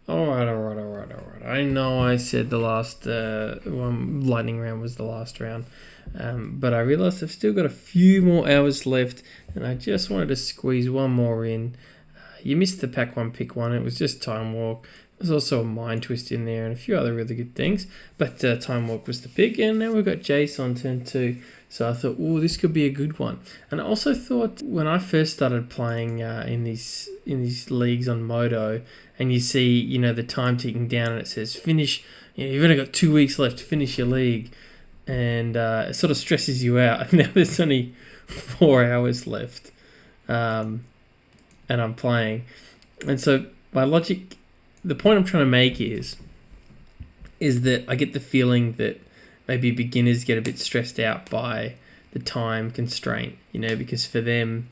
All right. I know I said the last lightning round was the last round, but I realised I've still got a few more hours left, and I just wanted to squeeze one more in. You missed the pack one, pick one. It was just Time Walk. There's also a Mind Twist in there and a few other really good things, but Time Walk was the pick, and now we've got Jace on turn two. So I thought, oh, this could be a good one. And I also thought when I first started playing in these leagues on Modo, and you see, the time ticking down, and it says finish. You've only got 2 weeks left to finish your league, and it sort of stresses you out. Now there's only 4 hours left, and I'm playing, and so my logic, the point I'm trying to make is that I get the feeling that maybe beginners get a bit stressed out by the time constraint, because for them,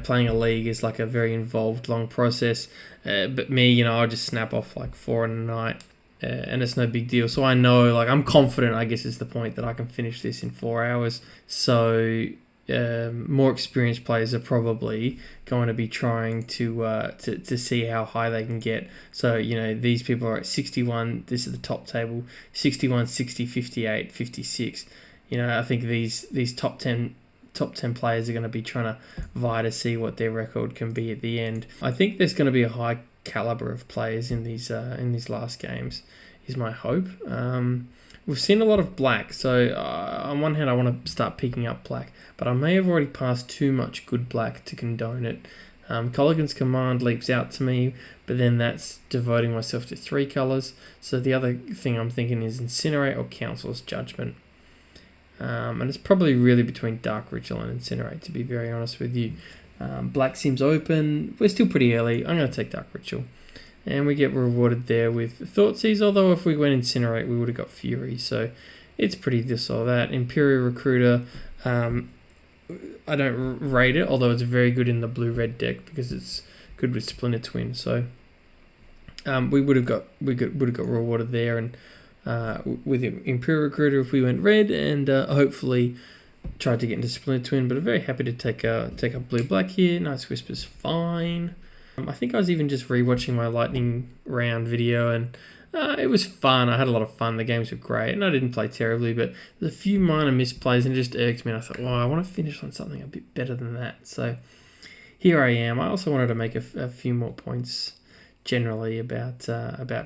playing a league is like a very involved, long process. But me, I'll just snap off like 4 in a night, and it's no big deal. So I know, I'm confident, I guess is the point, that I can finish this in 4 hours. So more experienced players are probably going to be trying to see how high they can get. So, these people are at 61. This is the top table: 61, 60, 58, 56. I think these top 10 players are going to be trying to vie to see what their record can be at the end. I think there's going to be a high caliber of players in these last games, is my hope. We've seen a lot of black, so on one hand I want to start picking up black, but I may have already passed too much good black to condone it. Colligan's Command leaps out to me, but then that's devoting myself to 3 colours. So the other thing I'm thinking is Incinerate or Council's Judgment. And it's probably really between Dark Ritual and Incinerate, to be very honest with you. Black seems open. We're still pretty early. I'm going to take Dark Ritual. And we get rewarded there with Thoughtseize, although if we went Incinerate, we would have got Fury. So it's pretty this or that. Imperial Recruiter, I don't rate it, although it's very good in the blue-red deck because it's good with Splinter Twin. So we would have got rewarded there, and with Imperial Recruiter if we went red, and hopefully tried to get into Splinter Twin. But I'm very happy to take a blue-black here. Nice Whisper's fine. I think I was even just rewatching my lightning round video, and it was fun. I had a lot of fun. The games were great, and I didn't play terribly, but there's a few minor misplays, and it just irked me. And I thought, well, I want to finish on something a bit better than that. So here I am. I also wanted to make a few more points generally about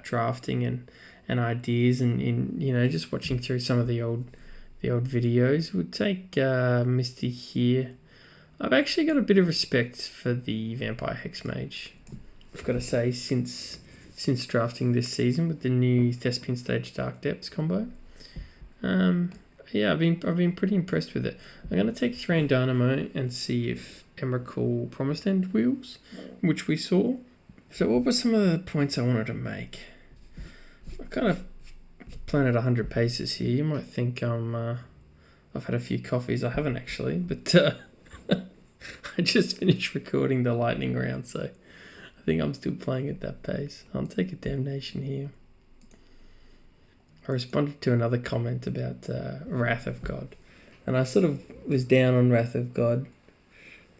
drafting and ideas, and in just watching through some of the old videos. We'll take Misty here. I've actually got a bit of respect for the Vampire Hexmage, I've got to say, since drafting this season with the new Thespian Stage Dark Depths combo. I've been pretty impressed with it. I'm going to take 3 in Dynamo and see if Emrakul Promised End wheels, which we saw. So what were some of the points I wanted to make? I kind of plan at 100 paces here. You might think I've had a few coffees. I haven't actually, but I just finished recording the lightning round, so I think I'm still playing at that pace. I'll take a Damnation here. I responded to another comment about Wrath of God, and I sort of was down on Wrath of God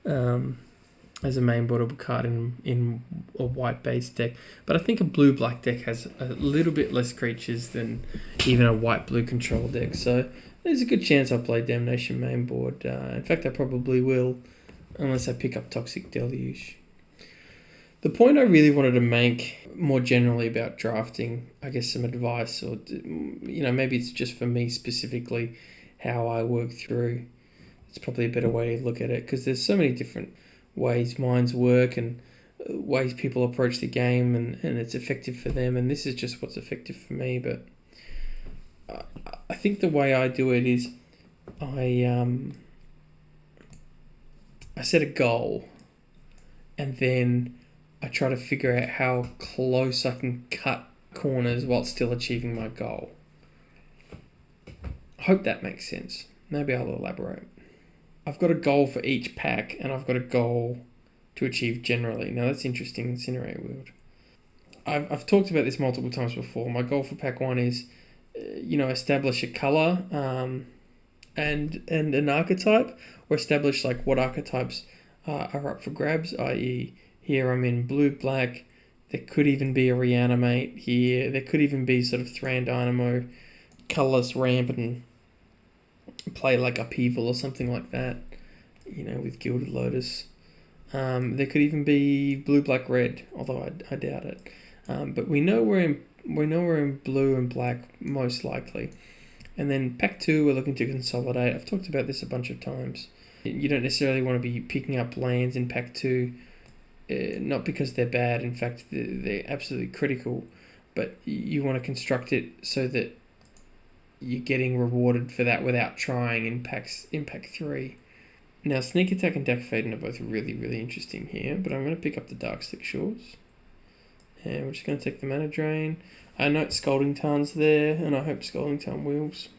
as a main boardable card in a white-based deck, but I think a blue-black deck has a little bit less creatures than even a white-blue control deck, so there's a good chance I'll play Damnation main board. In fact, I probably will, unless I pick up Toxic Deluge. The point I really wanted to make more generally about drafting, I guess some advice, or maybe it's just for me specifically how I work through. It's probably a better way to look at it, because there's so many different ways minds work and ways people approach the game, and it's effective for them, and this is just what's effective for me. But I think the way I do it is I set a goal, and then I try to figure out how close I can cut corners while still achieving my goal. I hope that makes sense. Maybe I'll elaborate. I've got a goal for each pack, and I've got a goal to achieve generally. Now that's interesting, Incinerate Wield. I've talked about this multiple times before. My goal for pack 1 is, establish a colour and an archetype, or establish what archetypes are up for grabs, i.e. here I'm in blue-black, There could even be a reanimate here. There could even be sort of Thran Dynamo, colourless ramp and play like Upheaval or something like that, with Gilded Lotus. There could even be blue, black, red, although I doubt it. But we know we're in blue and black most likely. And then pack 2, we're looking to consolidate. I've talked about this a bunch of times. You don't necessarily want to be picking up lands in pack 2, not because they're bad. In fact, they're absolutely critical. But you want to construct it so that you're getting rewarded for that without trying in pack 3. Now, Sneak Attack and Deck Faden are both really, really interesting here, but I'm going to pick up the Darkstick Shores. And we're just going to take the mana drain. I note Scalding Tarn's there, and I hope Scalding Tarn wheels.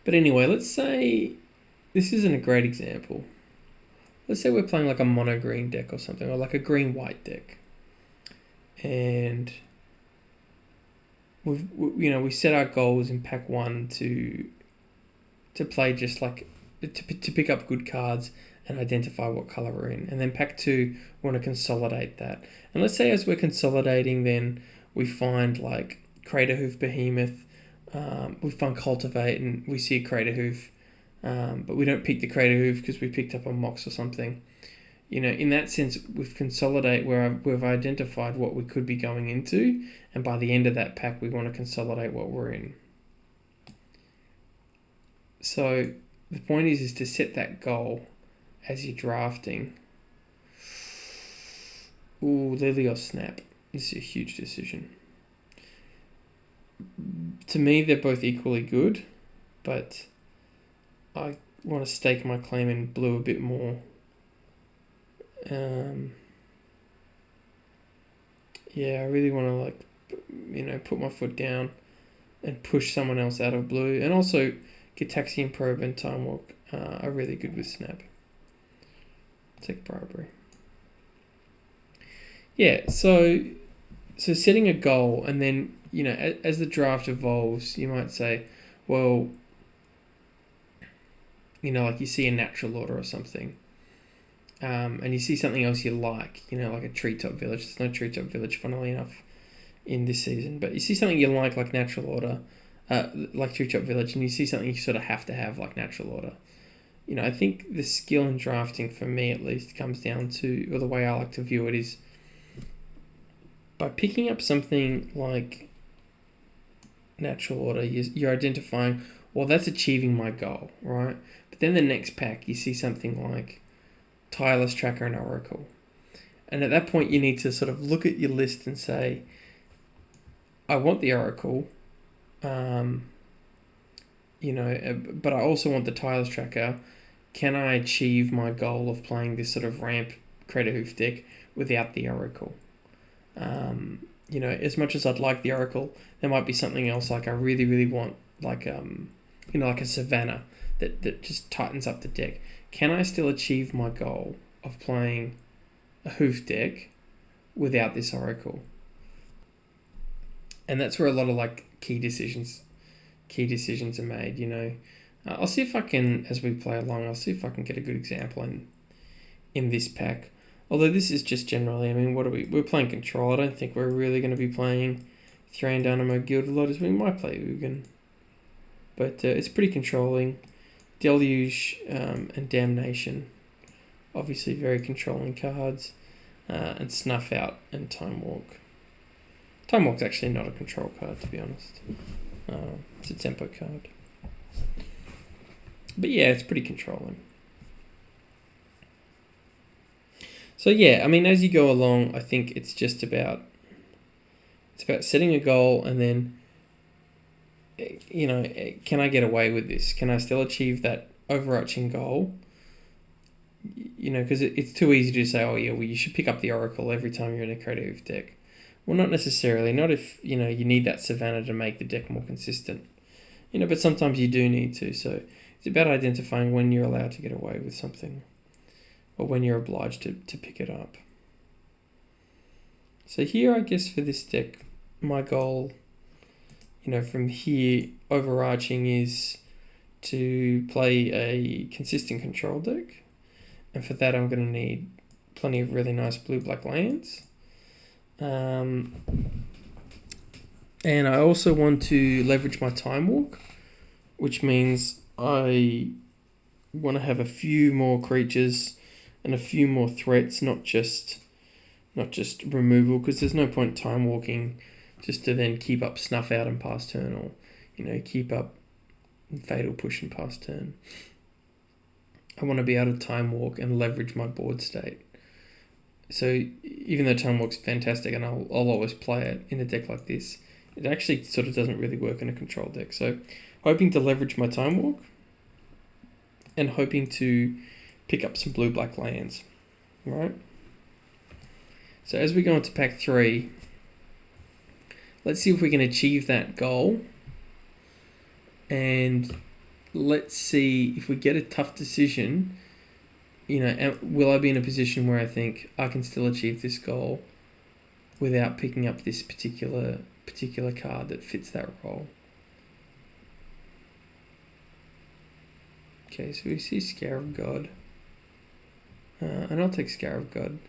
But anyway, let's say this isn't a great example. Let's say we're playing like a mono-green deck or something, or like a green-white deck. And we set our goals in pack 1 to play just like to pick up good cards and identify what color we're in. And then pack 2, we want to consolidate that. And let's say as we're consolidating, then we find like Crater Hoof Behemoth, we find Cultivate and we see a Crater Hoof, but we don't pick the Crater Hoof because we picked up a Mox or something. In that sense, we've consolidated where we've identified what we could be going into, and by the end of that pack, we want to consolidate what we're in. So the point is to set that goal as you're drafting. Ooh, Lily or Snap. This is a huge decision. To me, they're both equally good, but I want to stake my claim in blue a bit more. I really want to put my foot down and push someone else out of blue. And also, Gitaxian Probe and Time Walk are really good with Snap. Take Bribery. Yeah, so setting a goal, and then, as the draft evolves, you might say, well, like you see a Natural Order or something, and you see something else you like, like a Treetop Village. There's no Treetop Village, funnily enough, in this season, but you see something you like Natural Order, like Treetop Village, and you see something you sort of have to have, like Natural Order. I think the skill in drafting, for me at least, comes down to, or the way I like to view it is, by picking up something like Natural Order, you're identifying, well, that's achieving my goal, right? But then the next pack, you see something like Tireless Tracker and Oracle. And at that point, you need to sort of look at your list and say, I want the Oracle, but I also want the Tireless Tracker. Can I achieve my goal of playing this sort of ramp Crater Hoof deck without the Oracle? As much as I'd like the Oracle, there might be something else like I really, really want, like a Savannah that just tightens up the deck. Can I still achieve my goal of playing a Hoof deck without this Oracle? And that's where a lot of key decisions are made. I'll see if I can, as we play along, I'll see if I can get a good example in this pack. Although this is just generally, we're playing Control. I don't think we're really going to be playing Thran Dynamo Gilded Lotus. We might play Ugin. But it's pretty controlling. Deluge and Damnation, obviously very controlling cards. And Snuff Out and Time Walk. Time Walk's actually not a control card, to be honest. It's a tempo card. But yeah, it's pretty controlling. So yeah, as you go along, I think it's just about setting a goal and then, can I get away with this? Can I still achieve that overarching goal? Because it's too easy to say, oh yeah, well you should pick up the Oracle every time you're in a creative deck. Well, not necessarily. Not if, you need that Savannah to make the deck more consistent. But sometimes you do need to. So it's about identifying when you're allowed to get away with something, or when you're obliged to pick it up. So here, I guess for this deck, my goal, from here, overarching is to play a consistent control deck. And for that, I'm going to need plenty of really nice blue-black lands. And I also want to leverage my Time Walk, which means I want to have a few more creatures and a few more threats, not just removal, because there's no point time walking just to then keep up Snuff Out and pass turn, or keep up Fatal Push and pass turn. I want to be able to time walk and leverage my board state. So even though time walk's fantastic and I'll always play it in a deck like this, it actually sort of doesn't really work in a control deck. So hoping to leverage my time walk and hoping to pick up some blue-black lands, right? So as we go into pack 3, let's see if we can achieve that goal. And let's see if we get a tough decision, will I be in a position where I think I can still achieve this goal without picking up this particular card that fits that role. Okay, so we see Scarab God. And I'll take Scarab God.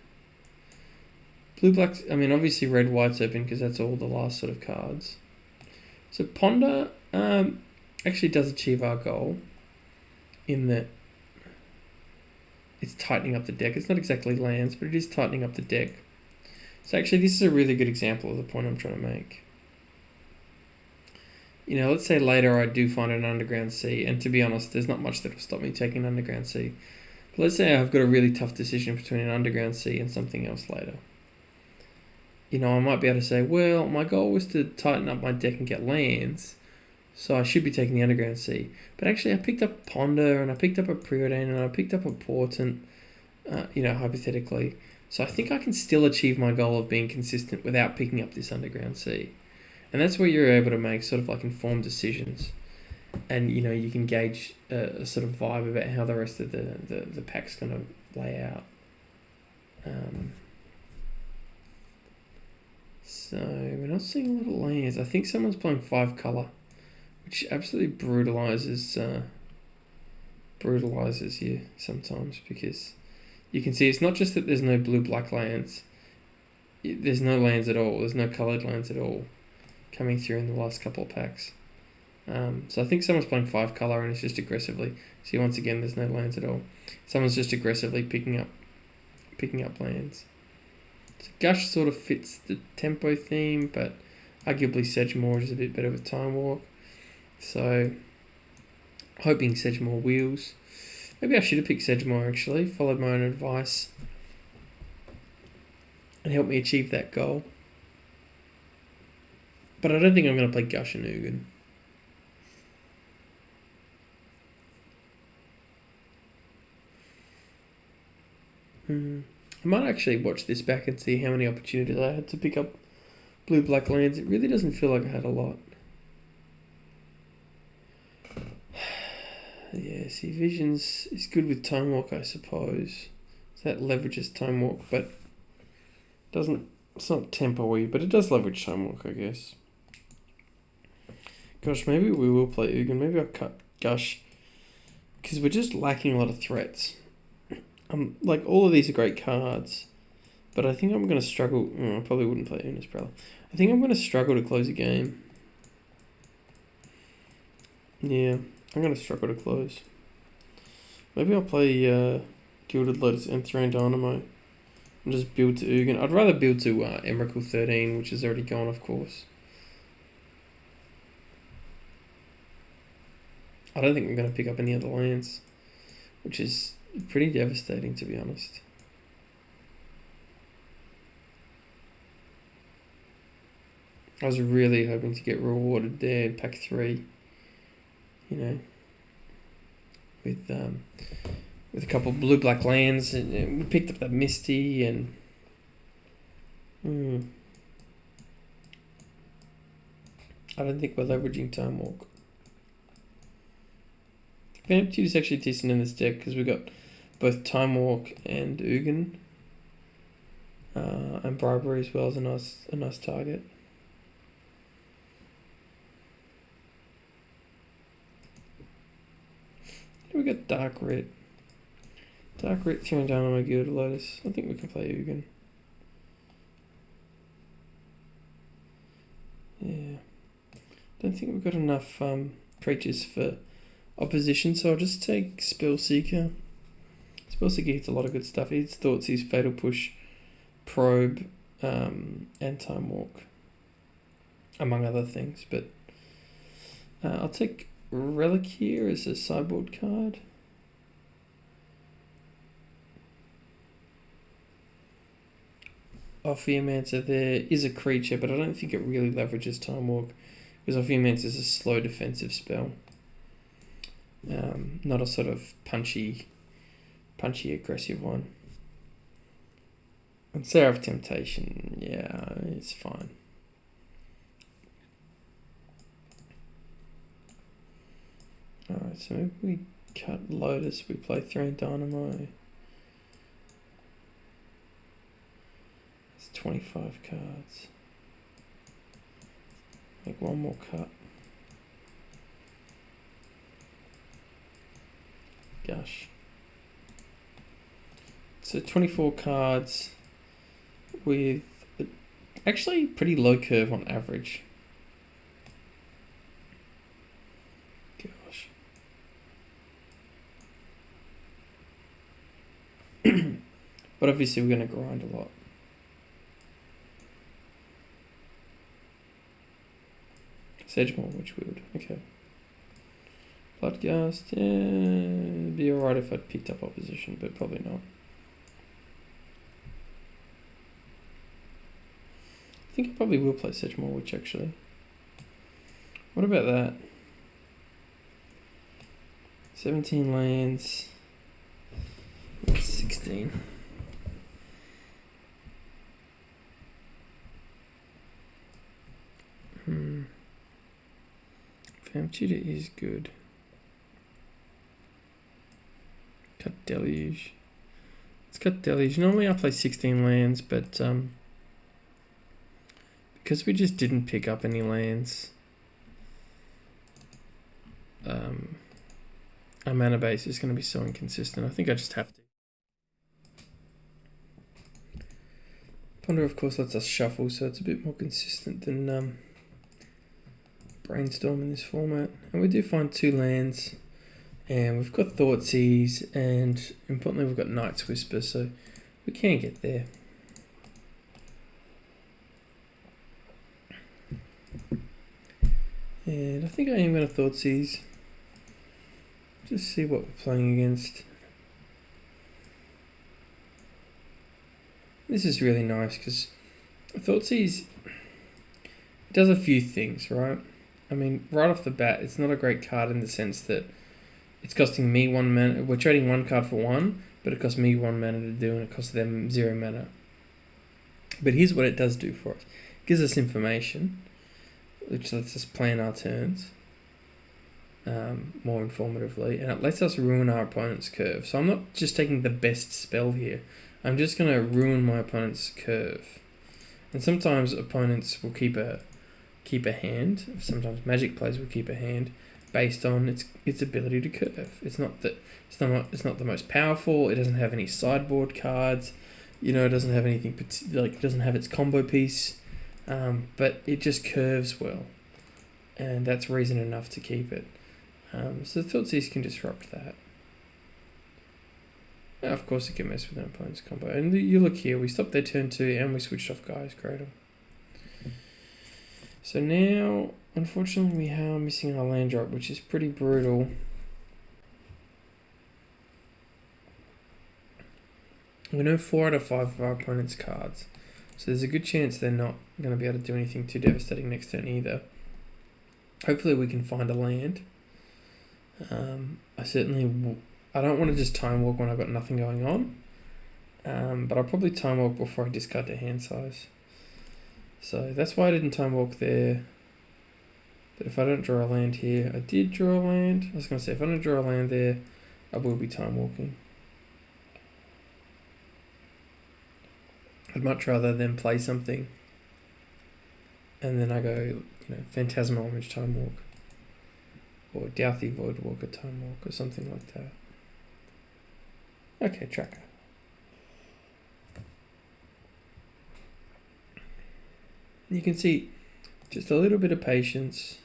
Blue Black's, obviously red white's open because that's all the last sort of cards. So Ponder actually does achieve our goal in that it's tightening up the deck. It's not exactly lands, but it is tightening up the deck. So actually this is a really good example of the point I'm trying to make. Let's say later I do find an Underground Sea, and to be honest, there's not much that will stop me taking an Underground Sea. But let's say I've got a really tough decision between an Underground Sea and something else later. I might be able to say, well, my goal was to tighten up my deck and get lands, so I should be taking the Underground Sea. But actually I picked up Ponder, and I picked up a Preordain, and I picked up a Portent, hypothetically. So I think I can still achieve my goal of being consistent without picking up this Underground Sea. And that's where you're able to make sort of like informed decisions. And, you can gauge a sort of vibe about how the rest of the pack's going to lay out. So we're not seeing a lot of lands. I think someone's playing 5 colour, which absolutely brutalizes you sometimes, because you can see it's not just that there's no blue-black lands. There's no lands at all. There's no coloured lands at all coming through in the last couple of packs. So I think someone's playing 5 colour and it's just aggressively. See, once again, there's no lands at all. Someone's just aggressively picking up lands. So Gush sort of fits the tempo theme, but arguably Sedgemoor is a bit better with Time Walk. So hoping Sedgemoor wheels. Maybe I should have picked Sedgemoor actually, followed my own advice, and helped me achieve that goal. But I don't think I'm going to play Gush and Ugin. I might actually watch this back and see how many opportunities I had to pick up blue-black lands. It really doesn't feel like I had a lot. Yeah, see, Visions is good with Time Walk, I suppose. So that leverages Time Walk, but it's not tempo-y, but it does leverage Time Walk, I guess. Gosh, maybe we will play Ugin. Maybe I'll cut Gush, because we're just lacking a lot of threats. Like, all of these are great cards, but I think I'm going to struggle. I probably wouldn't play Una's Prowler. I think I'm going to struggle to close a game. Yeah, I'm going to struggle to close. Maybe I'll play Gilded Lotus Enthroned Dynamo and just build to Ugin. I'd rather build to Emrakul 13, which is already gone, of course. I don't think I'm going to pick up any other lands, which is pretty devastating, to be honest. I was really hoping to get rewarded there in pack 3, with a couple of blue-black lands, and we picked up that Misty, and I don't think we're leveraging Time Walk. Phantom is actually decent in this deck because we got both Time Walk and Ugin, and Bribery as well as a nice target. We got Dark Red. Dark Rit, Throwing Dynamo, Gilded Lotus. I think we can play Ugin. Yeah. Don't think we've got enough creatures for opposition, so I'll just take Spellseeker. Spellseeker hits a lot of good stuff. He hits Thoughtseize, Fatal Push, Probe, and Time Walk, among other things. But I'll take Relic here as a sideboard card. Ophiomancer there is a creature, but I don't think it really leverages Time Walk, because Ophiomancer is a slow defensive spell. Not a sort of punchy aggressive one. And Seraph Temptation, yeah, it's fine. Alright, so maybe we cut Lotus, we play Throne Dynamo. It's 25 cards. Make one more cut. Gosh. So 24 cards with actually pretty low curve on average. Gosh. But obviously we're going to grind a lot. Sedgemoor Witchwield, okay. Bloodghast, yeah, it'd be alright if I'd picked up opposition, but probably not. I think I probably will play Sedgemoor Witch, actually. What about that? 17 lands. 16. Fam Tutor is good. Cut Deluge. Let's cut Deluge. Normally I play 16 lands, but because we just didn't pick up any lands, our mana base is going to be so inconsistent. I think I just have to. Ponder, of course, lets us shuffle, so it's a bit more consistent than Brainstorm in this format. And we do find 2 lands, and we've got Thoughtseize, and importantly we've got Night's Whisper, so we can get there. And I think I am going to Thoughtseize. Just see what we're playing against. This is really nice because Thoughtseize does a few things, right? I mean, right off the bat, it's not a great card in the sense that it's costing me 1 mana. We're trading 1 card for 1, but it costs me 1 mana to do, and it costs them 0 mana. But here's what it does do for us. It gives us information, which lets us plan our turns more informatively, and it lets us ruin our opponent's curve. So I'm not just taking the best spell here. I'm just going to ruin my opponent's curve. And sometimes opponents will keep a hand. Sometimes Magic players will keep a hand based on its ability to curve. It's not the most powerful. It doesn't have any sideboard cards. You know, it doesn't have anything like it doesn't have its combo piece. But it just curves well, and that's reason enough to keep it. So Thoughtseize can disrupt that. Now, of course, it can mess with an opponent's combo. And you look here, we stopped their turn 2 and we switched off Guy's Cradle. So now, unfortunately, we are missing our land drop, which is pretty brutal. We know 4 out of 5 of our opponent's cards. So there's a good chance they're not going to be able to do anything too devastating next turn either. Hopefully we can find a land. I don't want to just Time Walk when I've got nothing going on. But I'll probably Time Walk before I discard the hand size. So that's why I didn't Time Walk there. But if I don't draw a land here, I did draw a land. I was going to say, if I don't draw a land there, I will be Time Walking. I'd much rather than play something and then I go, Phantasmal Image Time Walk, or Douthie Voidwalker Time Walk, or something like that. Okay, tracker. You can see just a little bit of patience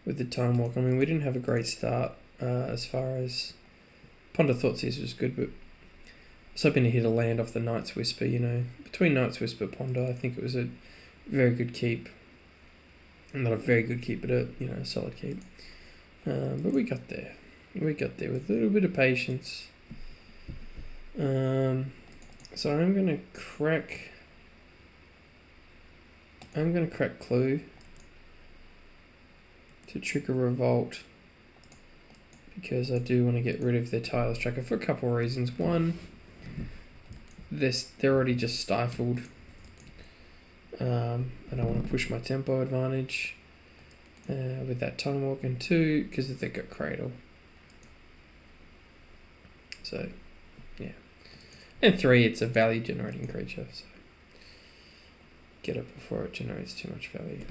with the time walk. I mean, we didn't have a great start as far as Ponder Thoughtseize was good, but I was hoping to hit a land off the Night's Whisper, you know. Between Night's Whisper and Ponder, I think it was a very good keep. Not a very good keep, but a solid keep. But we got there. We got there with a little bit of patience. So I'm gonna crack Clue to trigger Revolt, because I do want to get rid of their tireless tracker for a couple of reasons. One, they're already just stifled, and I want to push my tempo advantage with that time walk, and two, because they've got Cradle. So, yeah. And three, it's a value generating creature, so get it before it generates too much value.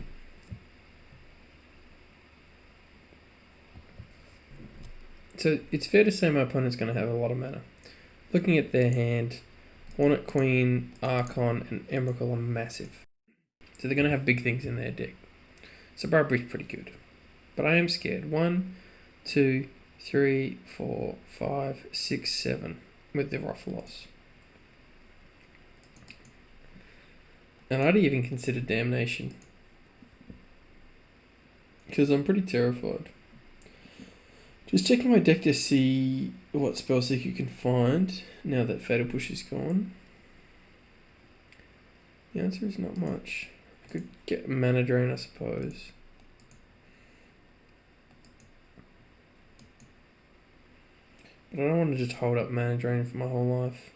So it's fair to say my opponent's going to have a lot of mana. Looking at their hand, Hornet Queen, Archon, and Emrakul are massive. So they're going to have big things in their deck. So Barbari's pretty good. But I am scared. 1, 2, 3, 4, 5, 6, 7 with the Rothlos. And I'd even consider Damnation, because I'm pretty terrified. Just checking my deck to see what Spellseeker you can find now that Fatal Push is gone. The answer is not much. I could get Mana Drain, I suppose. But I don't want to just hold up Mana Drain for my whole life.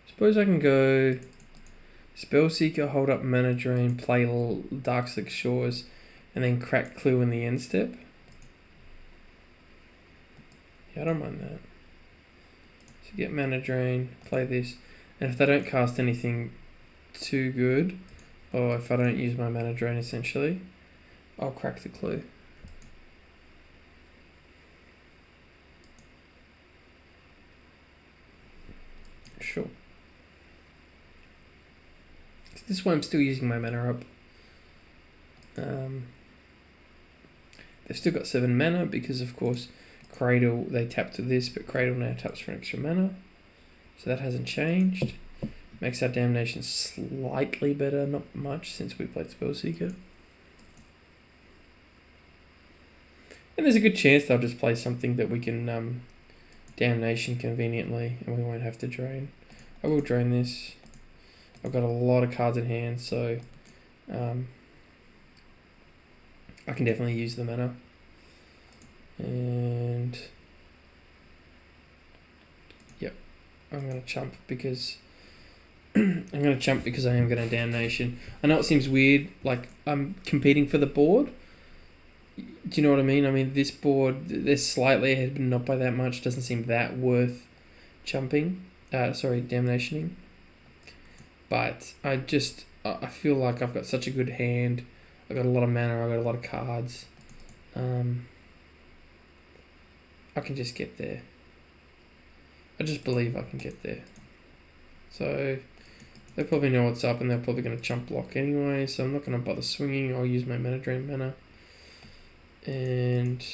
Suppose I can go Spellseeker, hold up Mana Drain, play Darkslick Shores, and then crack Clue in the end step. Yeah, I don't mind that. So get Mana Drain, play this, and if they don't cast anything too good, or if I don't use my Mana Drain essentially, I'll crack the Clue. Sure. This is why I'm still using my mana up. They've still got 7 mana because, of course, Cradle, they tap to this, but Cradle now taps for an extra mana. So that hasn't changed. Makes our Damnation slightly better, not much, since we played Spellseeker. And there's a good chance they'll just play something that we can Damnation conveniently, and we won't have to drain. I will drain this. I've got a lot of cards in hand, so I can definitely use the mana. And yep, I'm gonna chump because I am gonna Damnation. I know it seems weird, like I'm competing for the board. Do you know what I mean? I mean, this board, they're slightly ahead, but not by that much. Doesn't seem that worth Damnationing. But I feel like I've got such a good hand. I've got a lot of mana, I've got a lot of cards. I can just get there. I just believe I can get there. So they probably know what's up, and they're probably going to chump block anyway, so I'm not going to bother swinging. I'll use my Mana Drain mana. And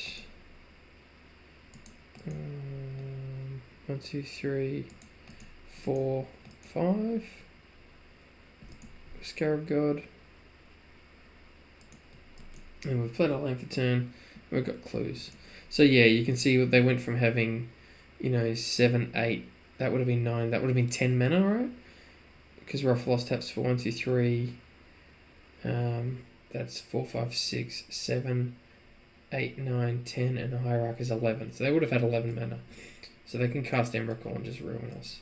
1, 2, 3, 4, 5. Scarab God. And we've played our land for turn. We've got clues. So yeah, you can see they went from having, 7, 8. That would have been 9. That would have been 10 mana, right? Because Rothlos taps for 1, 2, 3. That's 4, 5, 6, 7, 8, 9, 10, and the Hierarch is 11. So they would have had 11 mana. So they can cast Emrakul and just ruin us.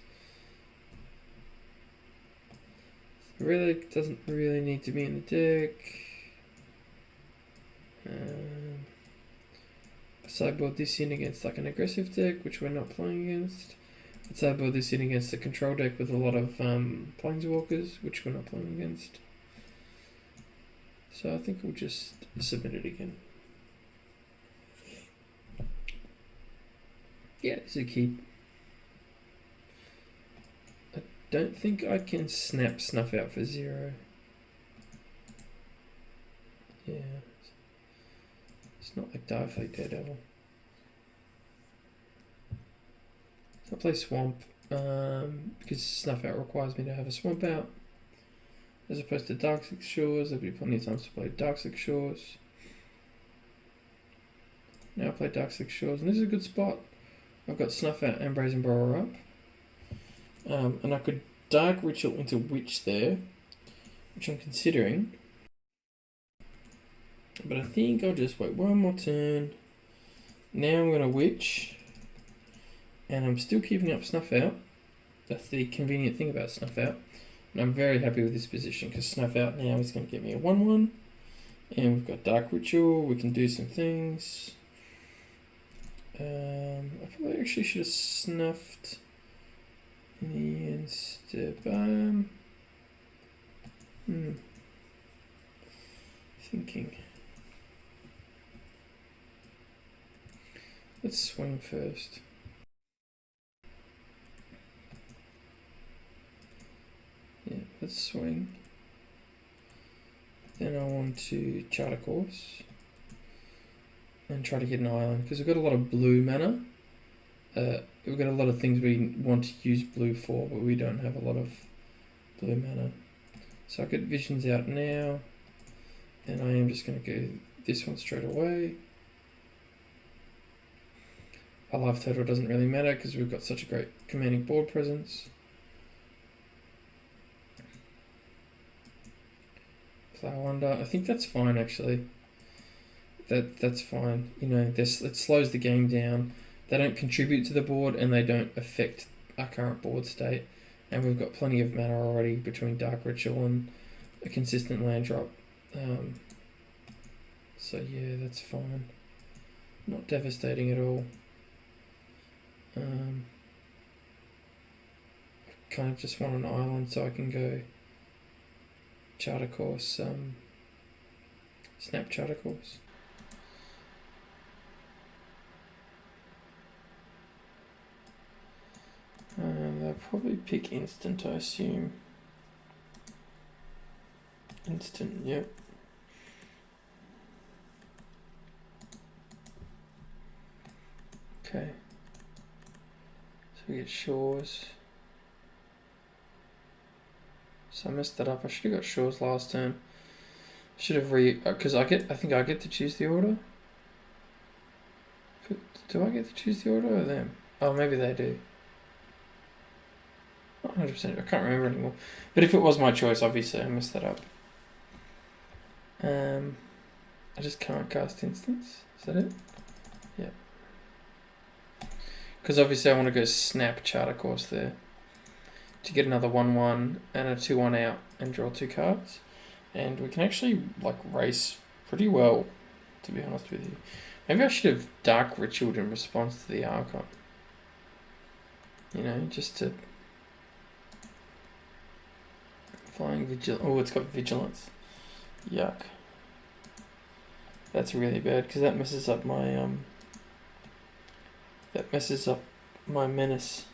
Really doesn't really need to be in the deck. Sideboard this in against like an aggressive deck, which we're not playing against. Sideboard this in against a control deck with a lot of planeswalkers, which we're not playing against. So I think we'll just submit it again. Yeah, it's a keep. I don't think I can snap snuff out for 0. Yeah. It's not like Direfleet Daredevil. So I'll play Swamp, because Snuff Out requires me to have a Swamp out. As opposed to Darksix Shores, there'll be plenty of times to play Darksix Shores. Now I play Darksix Shores, and this is a good spot. I've got Snuff Out and Brazen Borrower up. And I could Dark Ritual into Witch there, which I'm considering. But I think I'll just wait one more turn. Now I'm going to Witch. And I'm still keeping up Snuff Out. That's the convenient thing about Snuff Out. And I'm very happy with this position because Snuff Out now is going to get me a 1-1. And we've got Dark Ritual. We can do some things. I probably actually should have snuffed in the end step. Thinking. Let's swing first. Yeah, let's swing. Then I want to chart a course and try to get an island because we've got a lot of blue mana. We've got a lot of things we want to use blue for, but we don't have a lot of blue mana. So I get visions out now, and I am just going to go this one straight away. Our life total doesn't really matter because we've got such a great commanding board presence. Highlander, I think that's fine actually. That's fine. You know, it slows the game down. They don't contribute to the board and they don't affect our current board state. And we've got plenty of mana already between Dark Ritual and a consistent land drop. So yeah, that's fine. Not devastating at all. I kind of just want an island so I can go charter course, snap charter course. They'll probably pick instant, I assume. Instant, yep. Okay. So we get Shores. So I messed that up. I should have got Shores last turn. Should have because I think I get to choose the order. Do I get to choose the order or them? Oh, maybe they do. Not 100%. I can't remember anymore. But if it was my choice, obviously I messed that up. I just can't cast instants. Is that it? Yeah. Because obviously I want to go snap charter course there to get another 1-1 and a 2-1 out and draw 2 cards. And we can actually like race pretty well, to be honest with you. Maybe I should have Dark Ritualed in response to the Archon. You know, just to... Flying Vigilance. Oh, it's got Vigilance. Yuck. That's really bad because that messes up my menace.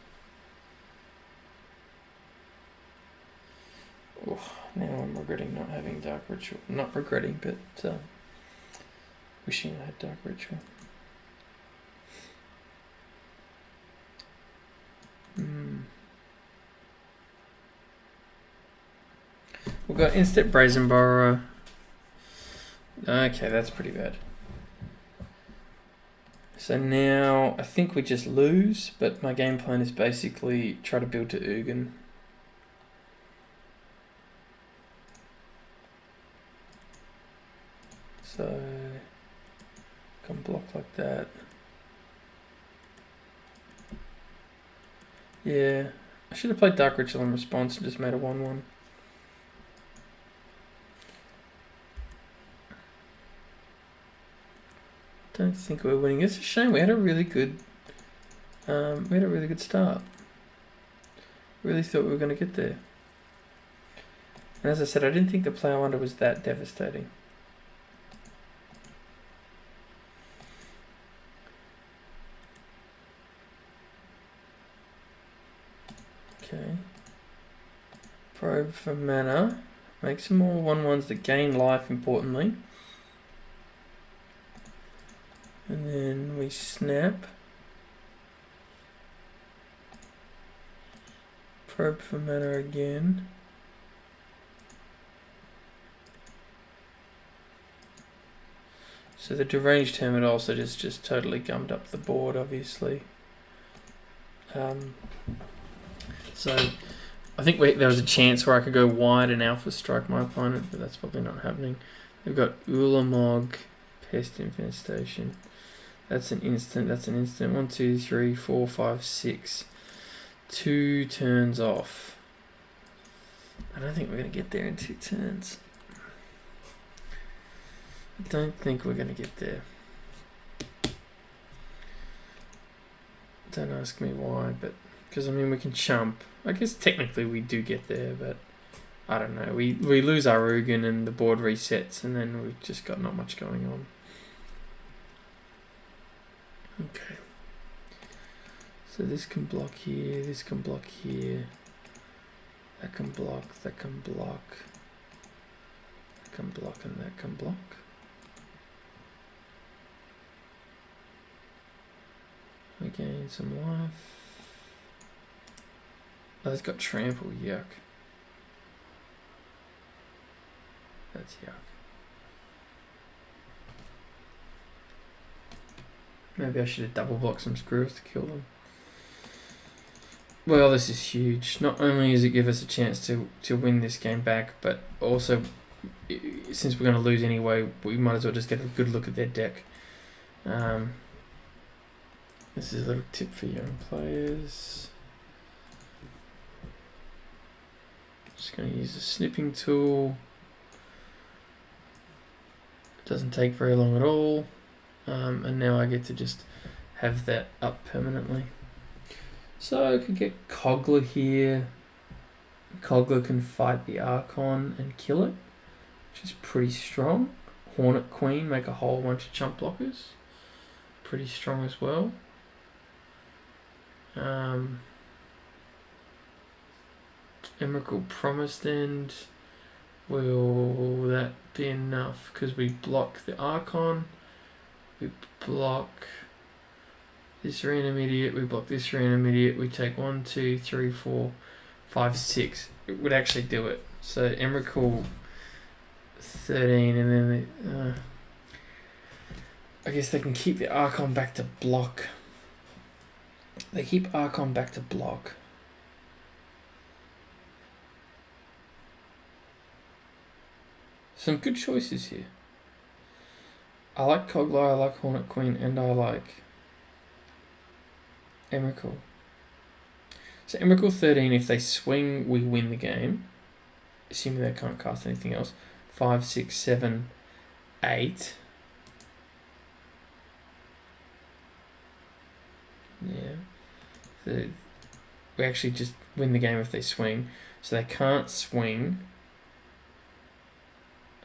Oh, now I'm regretting not having Dark Ritual. Not regretting, but wishing I had Dark Ritual. We've got Instant Brazen Borrower. Okay, that's pretty bad. So now I think we just lose, but my game plan is basically try to build to Ugin. So can block like that. Yeah, I should have played Dark Ritual in response and just made a 1-1. Don't think we're winning. It's a shame. We had a really good start. Really thought we were going to get there. And as I said, I didn't think the Highlander was that devastating. Okay. Probe for mana. Make some more 1/1s that gain life, importantly. And then we snap. Probe for mana again. So the deranged hermit also just totally gummed up the board, obviously. So I think there was a chance where I could go wide and alpha strike my opponent, but that's probably not happening. They've got Ulamog, Pest Infestation. That's an instant. 1, 2, 3, 4, 5, 6. 2 turns off. I don't think we're going to get there in 2 turns. I don't think we're going to get there. Don't ask me why, but because I mean we can chump. I guess technically we do get there, but I don't know. We lose our Ugin and the board resets, and then we've just got not much going on. Okay. So this can block here, this can block here, that can block, that can block, that can block, and that can block. We gain some life. Oh, it's got trample, yuck. That's yuck. Maybe I should have double blocked some screws to kill them. Well, this is huge. Not only does it give us a chance to win this game back, but also, since we're going to lose anyway, we might as well just get a good look at their deck. This is a little tip for young players. Just going to use the snipping tool. It doesn't take very long at all. And now I get to just have that up permanently. So I could get Cogler here. Cogler can fight the Archon and kill it, which is pretty strong. Hornet Queen, make a whole bunch of chump blockers. Pretty strong as well. Emrakul Promised End. Will that be enough? Because we block the Archon. We block this re-intermediate. We block this re-intermediate. We take 1, 2, 3, 4, 5, 6. It would actually do it. So Emrakul 13, and then I guess they can keep the Archon back to block. They keep Archon back to block. Some good choices here. I like Cogler, I like Hornet Queen, and I like Emrakul. So Emrakul 13, if they swing, we win the game. Assuming they can't cast anything else. 5, 6, 7, 8. Yeah. So we actually just win the game if they swing. So they can't swing.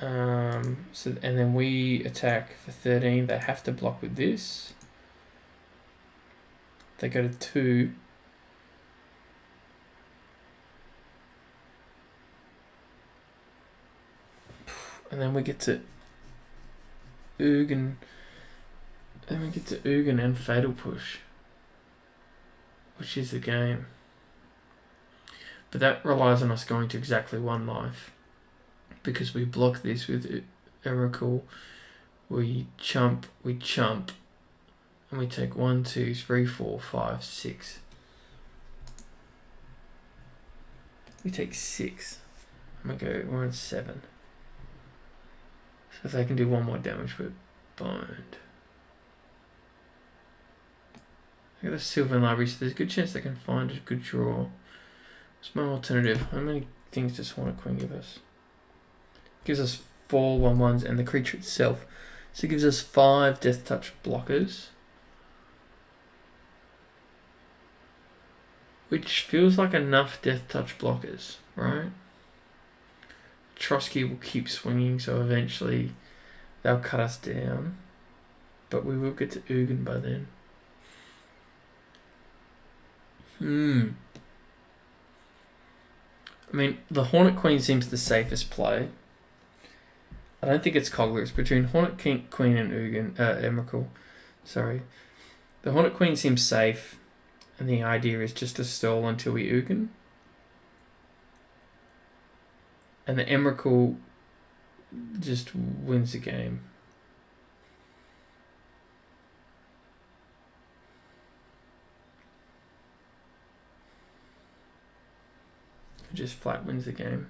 And then we attack for 13. They have to block with this. They go to 2. And then we get to Ugin. Then we get to Ugin and Fatal Push, which is the game. But that relies on us going to exactly 1 life. Because we block this with Emrakul, we chump, and we take 1, 2, 3, 4, 5, 6. We take 6, and we're on 7. So if they can do 1 more damage, we're boned. I got a Sylvan Library, so there's a good chance they can find a good draw. What's my alternative? How many things does Hornet Queen give us? Gives us 4 1/1s and the creature itself. So it gives us 5 Death Touch blockers. Which feels like enough Death Touch blockers, right? Trotsky will keep swinging, so eventually they'll cut us down. But we will get to Ugin by then. I mean, the Hornet Queen seems the safest play. I don't think it's Cogler. It's between Hornet Queen and Emrakul. Sorry. The Hornet Queen seems safe, and the idea is just to stall until we Ugin. And the Emrakul just wins the game. Just flat wins the game.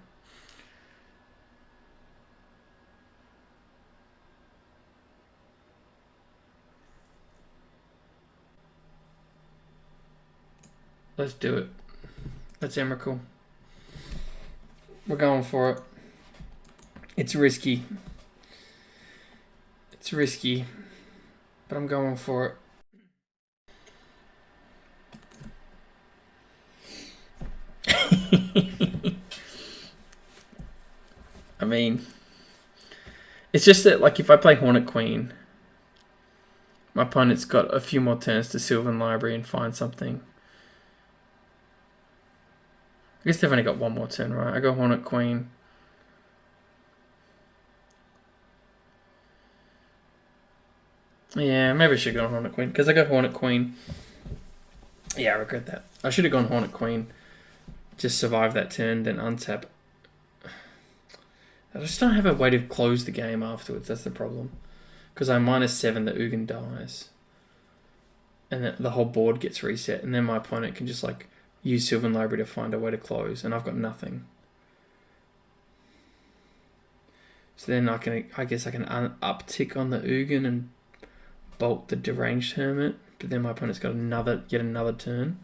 Let's do it. That's Emrakul. We're going for it. It's risky. It's risky, but I'm going for it. I mean, it's just that, like, if I play Hornet Queen, my opponent's got a few more turns to Sylvan Library and find something. I guess they've only got one more turn, right? I go Hornet Queen. Yeah, maybe I should go Hornet Queen, because I got Hornet Queen. Yeah, I regret that. I should have gone Hornet Queen. Just survive that turn, then untap. I just don't have a way to close the game afterwards. That's the problem. Because I'm -7, the Ugin dies. And the whole board gets reset. And then my opponent can just, like, use Sylvan Library to find a way to close. And I've got nothing. So then I guess I can uptick on the Ugin and bolt the Deranged Hermit. But then my opponent's got yet another turn.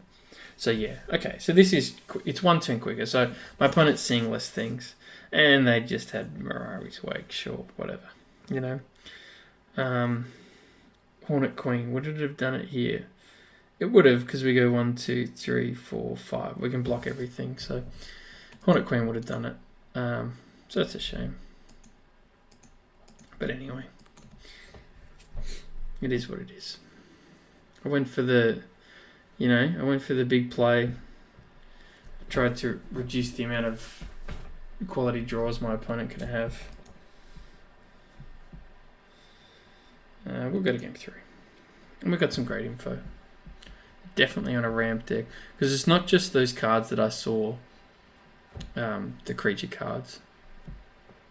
So yeah, okay. So it's one turn quicker. So my opponent's seeing less things. And they just had Mirari's Wake, sure, whatever. You know? Hornet Queen, would it have done it here? It would have, because we go 1, 2, 3, 4, 5. We can block everything, so Hornet Queen would have done it. So that's a shame. But anyway, it is what it is. I went for the big play. I tried to reduce the amount of quality draws my opponent can have. We'll go to game 3. And we've got some great info. Definitely on a ramp deck. Because it's not just those cards that I saw, the creature cards.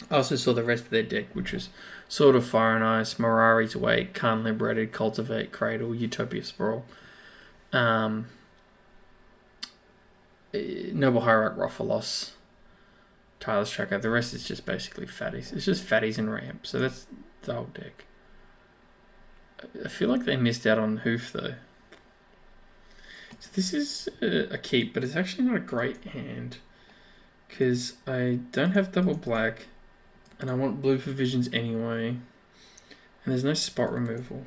I also saw the rest of their deck, which was Sword of Fire and Ice, Mirari's Wake, Khan Liberated, Cultivate, Cradle, Utopia Sprawl, Noble Hierarch, Rofalos, Tyler's Tracker. The rest is just basically fatties. It's just fatties and ramp. So that's the whole deck. I feel like they missed out on Hoof though. So this is a keep, but it's actually not a great hand because I don't have double black and I want blue for visions anyway. And there's no spot removal.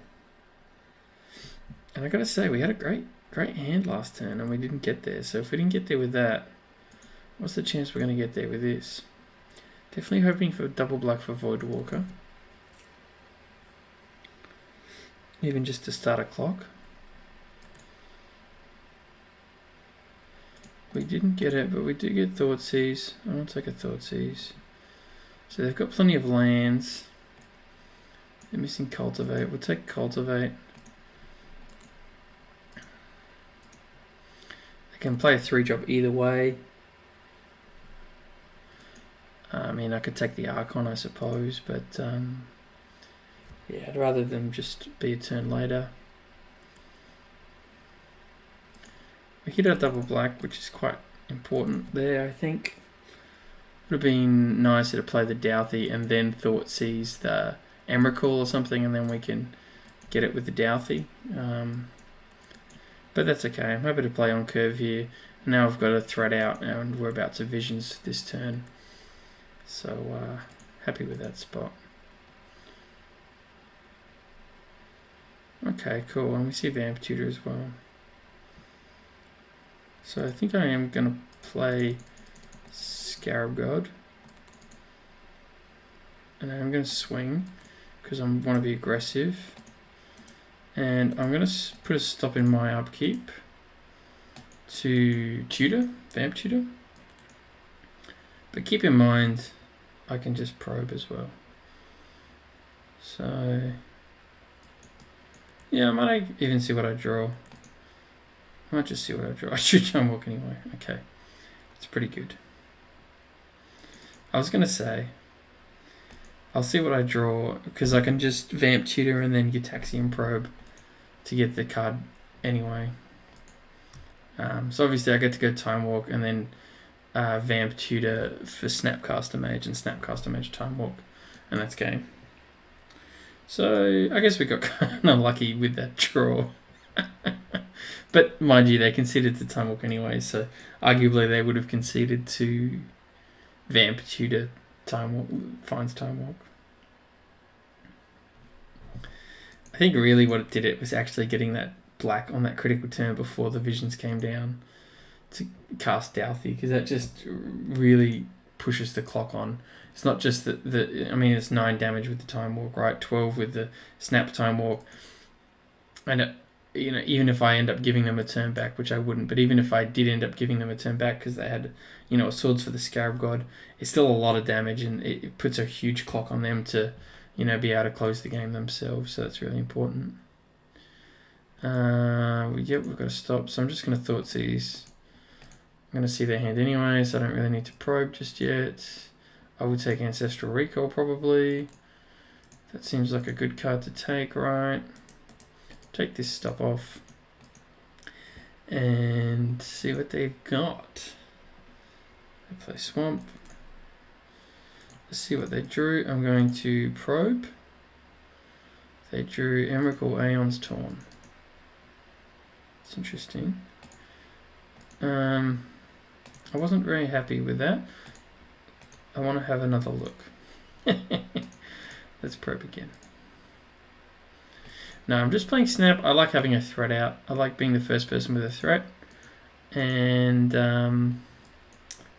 And I gotta say, we had a great hand last turn and we didn't get there. So if we didn't get there with that, what's the chance we're going to get there with this? Definitely hoping for double black for Voidwalker. Even just to start a clock. We didn't get it, but we did get Thoughtseize. I want to take a Thoughtseize. So they've got plenty of lands. They're missing Cultivate. We'll take Cultivate. I can play a 3-drop either way. I mean, I could take the Archon, I suppose, but yeah, I'd rather them just be a turn later. We hit our double black, which is quite important there, I think. Would have been nicer to play the Douthie and then Thoughtseize the Emrakul or something, and then we can get it with the Douthie. But that's okay. I'm happy to play on curve here. And now I've got a threat out, and we're about to visions this turn. So happy with that spot. Okay, cool. And we see Vamp Tutor as well. So I think I am going to play Scarab God. And I'm going to swing because I want to be aggressive. And I'm going to put a stop in my upkeep to Tutor, Vamp Tutor. But keep in mind, I can just probe as well. So, yeah, I might even see what I draw. I might just see what I draw. I should time walk anyway. Okay, it's pretty good. I was going to say, I'll see what I draw, because I can just vamp tutor and then Gitaxian probe to get the card anyway. So obviously I get to go time walk and then vamp tutor for Snapcaster Mage and Snapcaster Mage time walk, and that's game. So I guess we got kind of lucky with that draw. But mind you, they conceded to time walk anyway, so arguably they would have conceded to vamp tutor time walk, finds time walk. I think really what it did it was actually getting that black on that critical turn before the visions came down to cast Douthie, because that just really pushes the clock on. It's not just I mean, it's 9 damage with the time walk, right? 12 with the snap time walk. And you know, even if I end up giving them a turn back, which I wouldn't, but even if I did end up giving them a turn back because they had, you know, swords for the Scarab God, it's still a lot of damage, and it puts a huge clock on them to, you know, be able to close the game themselves. So that's really important. Yep, we've got to stop. So I'm just going to Thoughtseize. I'm going to see their hand anyway, so I don't really need to probe just yet. I would take Ancestral Recall probably. That seems like a good card to take, right? Take this stop off and see what they've got. They play Swamp. Let's see what they drew. I'm going to probe. They drew Emrakul Aeon's Torn. It's interesting. I wasn't very happy with that. I want to have another look. Let's probe again. No, I'm just playing Snap. I like having a threat out. I like being the first person with a threat. And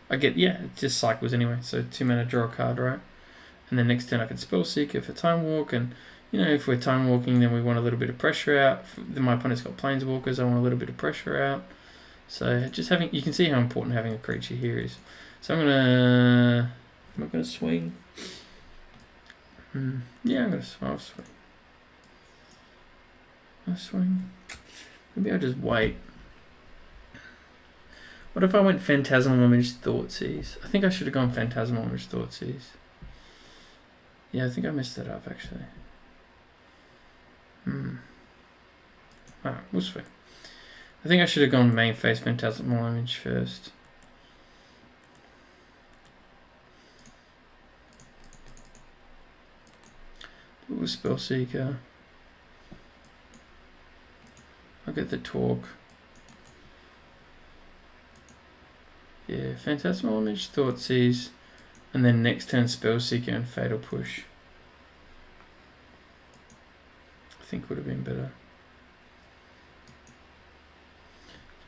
I get, yeah, it just cycles anyway. So 2 mana, draw a card, right? And then next turn I can Spell Seeker for Time Walk. And, you know, if we're Time Walking, then we want a little bit of pressure out. Then my opponent's got Planeswalkers. I want a little bit of pressure out. So just having, you can see how important having a creature here is. So I'm not going to swing. Yeah, I'll swing. Swing. Maybe I'll just wait. What if I went Phantasmal Image Thoughtseize? I think I should have gone Phantasmal Image Thoughtseize. Yeah, I think I messed that up actually. Alright, we'll swing. I think I should have gone main phase Phantasmal Image first. Do a Spell Seeker. I'll get the Talk. Yeah, Phantasmal Image, Thoughtseize, and then next turn Spellseeker and Fatal Push. I think would have been better.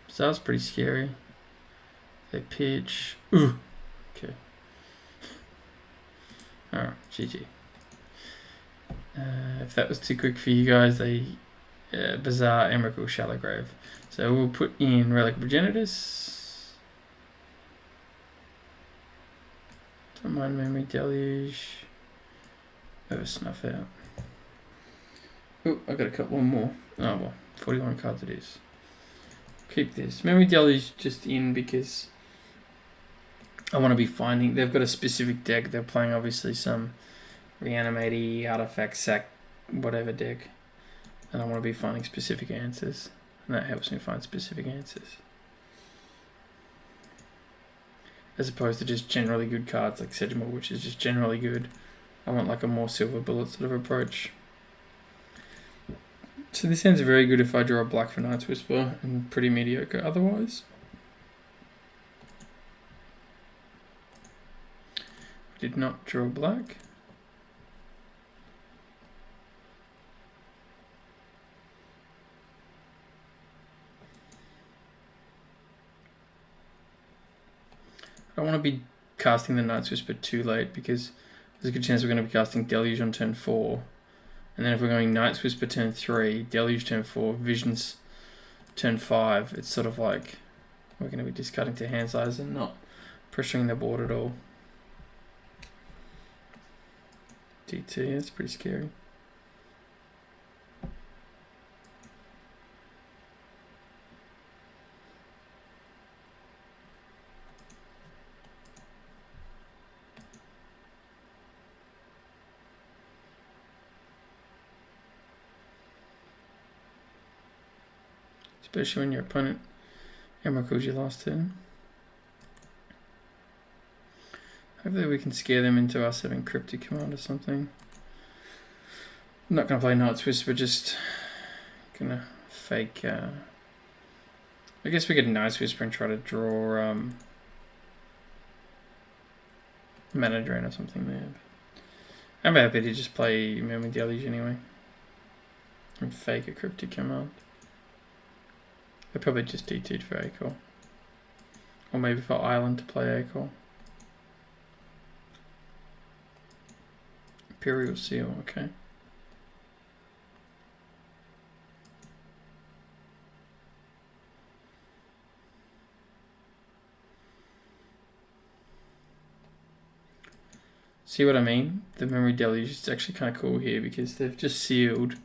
Bazaar's pretty scary. They pitch. Ooh. Okay. Alright, GG. If that was too quick for you guys, they Bazaar, Emrakul, Shallow Grave. So we'll put in Relic of Progenitus. Don't mind Memory Deluge. Have a Snuff Out. Oh, I got a couple more. Oh well, 41 cards it is. Keep this. Memory Deluge just in because I want to be finding. They've got a specific deck. They're playing obviously some Reanimate, Artifact, Sack, whatever deck. And I want to be finding specific answers. And that helps me find specific answers. As opposed to just generally good cards like Sedgemoor, which is just generally good. I want like a more silver bullet sort of approach. So this hand's very good if I draw a black for Night's Whisper, and pretty mediocre otherwise. Did not draw black. I don't want to be casting the Night's Whisper too late because there's a good chance we're going to be casting Deluge on turn 4. And then if we're going Night's Whisper turn 3, Deluge turn 4, Visions turn 5, it's sort of like we're going to be discarding to hand size and not pressuring the board at all. DT, that's pretty scary. Especially when your opponent emeralds your last turn. Hopefully we can scare them into us having Cryptic Command or something. I'm not going to play Night's Whisper, just going to fake... I guess we get Night's Whisper and try to draw Mana Drain or something there. I'm happy to just play Memory Deluge anyway. And fake a Cryptic Command. They probably just DT'd for Acor. Or maybe for Island to play Acor. Imperial Seal, okay. See what I mean? The Memory Deluge is actually kind of cool here because they've just sealed.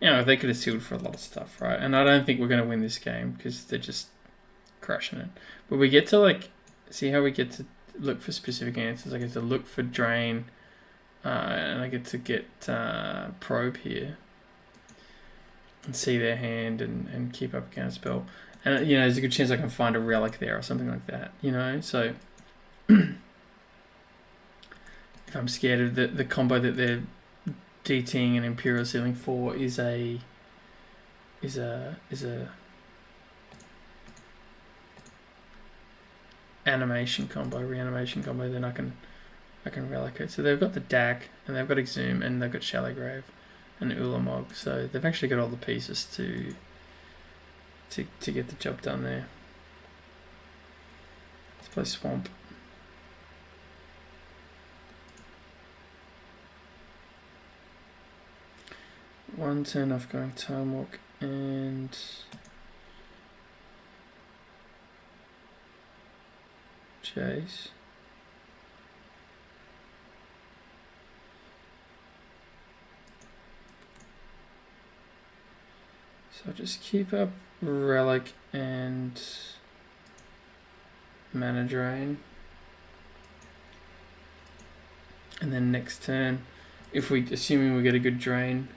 You know, they could have sealed for a lot of stuff, right? And I don't think we're going to win this game because they're just crushing it. But we get to, like, see how we get to look for specific answers. I get to look for Drain, and I get to get Probe here. And see their hand and keep up against spell. And, you know, there's a good chance I can find a relic there or something like that, you know? So, if I'm scared of the combo that they're DTing and Imperial Sealing for is a animation combo, reanimation combo, then I can relic it. So they've got the DAC and they've got Exhume and they've got Shallow Grave and Ulamog. So they've actually got all the pieces to get the job done there. Let's play Swamp. One turn off going Time Walk and Chase. So just keep up Relic and Mana Drain. And then next turn, if we, assuming we get a good drain,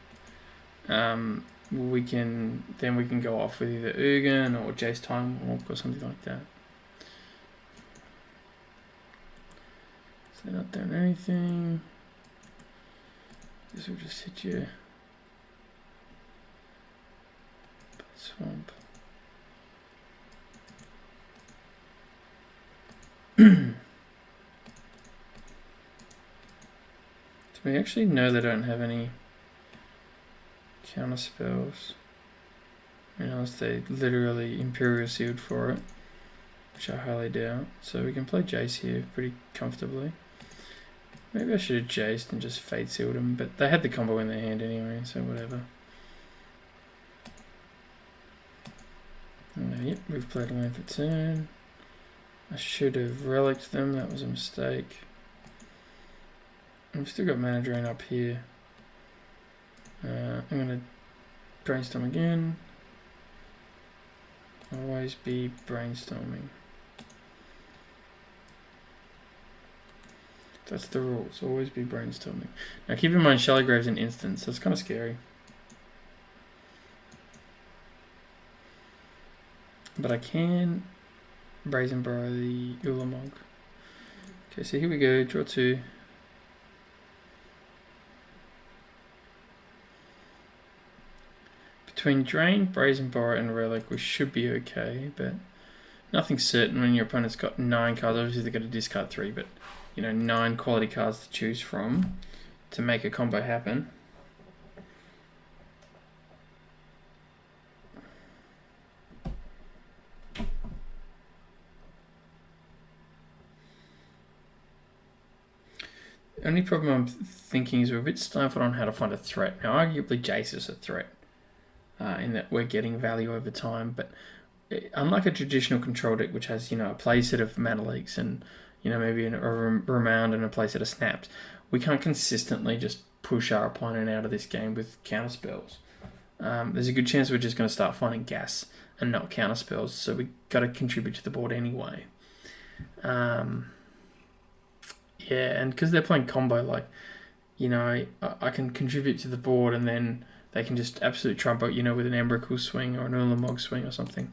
we can go off with either Ugin or Jace Time Walk or something like that. So they're not doing anything. This will just hit you. Swamp. So we actually know they don't have any counter spells, unless they literally Imperial Sealed for it, which I highly doubt. So we can play Jace here pretty comfortably. Maybe I should have Jaced and just Fate Sealed them, but they had the combo in their hand anyway, so whatever. Yep, we've played a land for turn. I should have reliced them, that was a mistake. We've still got Mana Drain up here. I'm going to brainstorm again. Always be brainstorming. That's the rules, always be brainstorming. Now keep in mind Shallow Grave's an instant, so it's kind of scary. But I can Brazen Burrow the Ulamog. Okay, so here we go, draw two. Between Drain, Brazen Burrow and Relic we should be okay, but nothing's certain when your opponent's got 9 cards. Obviously they've got to discard 3, but you know, 9 quality cards to choose from to make a combo happen. The only problem I'm thinking is we're a bit stifled on how to find a threat. Now, arguably Jace is a threat in that we're getting value over time, but unlike a traditional control deck, which has, you know, a playset of Mana Leaks and, you know, maybe a Renown and a playset of Snaps, we can't consistently just push our opponent out of this game with counter spells. There's a good chance we're just going to start finding gas and not counter spells, so we got to contribute to the board anyway. Yeah, and because they're playing combo, like, you know, I can contribute to the board and then they can just absolutely trump out, you know, with an Emrakul swing or an Ulamog swing or something.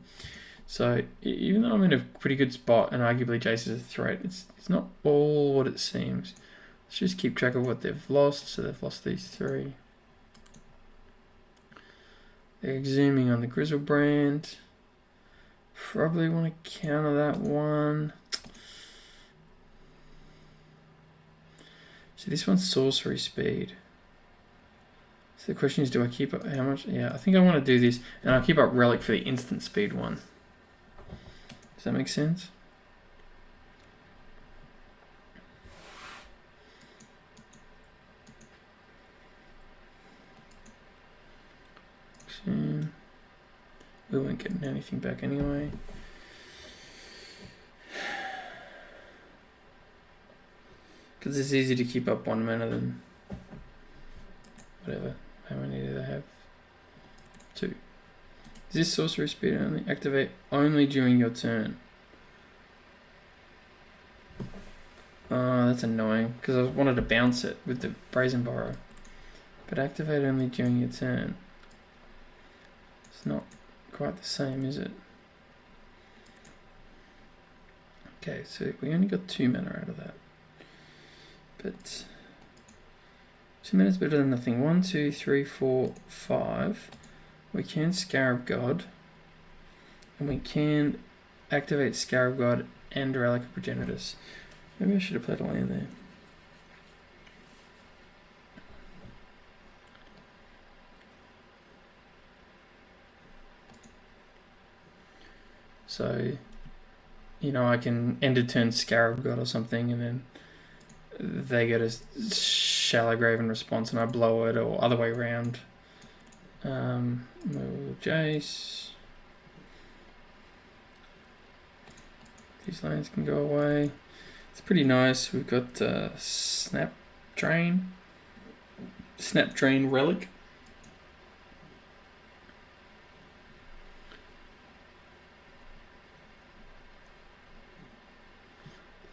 So even though I'm in a pretty good spot and arguably Jace is a threat, it's not all what it seems. Let's just keep track of what they've lost. So they've lost these 3. They're exhuming on the Grizzlebrand. Probably want to counter that one. So this one's sorcery speed. So the question is, do I keep up how much? Yeah, I think I want to do this, and I'll keep up relic for the instant speed one. Does that make sense? We weren't getting anything back anyway. Because it's easy to keep up 1 mana than whatever. How many do they have? 2. Is this sorcery speed only? Activate only during your turn. Oh, that's annoying. Because I wanted to bounce it with the Brazen Borrow. But activate only during your turn. It's not quite the same, is it? Okay, so we only got 2 mana out of that. But 2 mana is better than nothing. 1, 2, 3, 4, 5. We can Scarab God. And we can activate Scarab God and Relic of Progenitus. Maybe I should have played a land there. So, you know, I can end a turn Scarab God or something, and then they get a Shallow Grave in response, and I blow it, or other way around. Jace. These lands can go away. It's pretty nice. We've got Snap Drain Relic.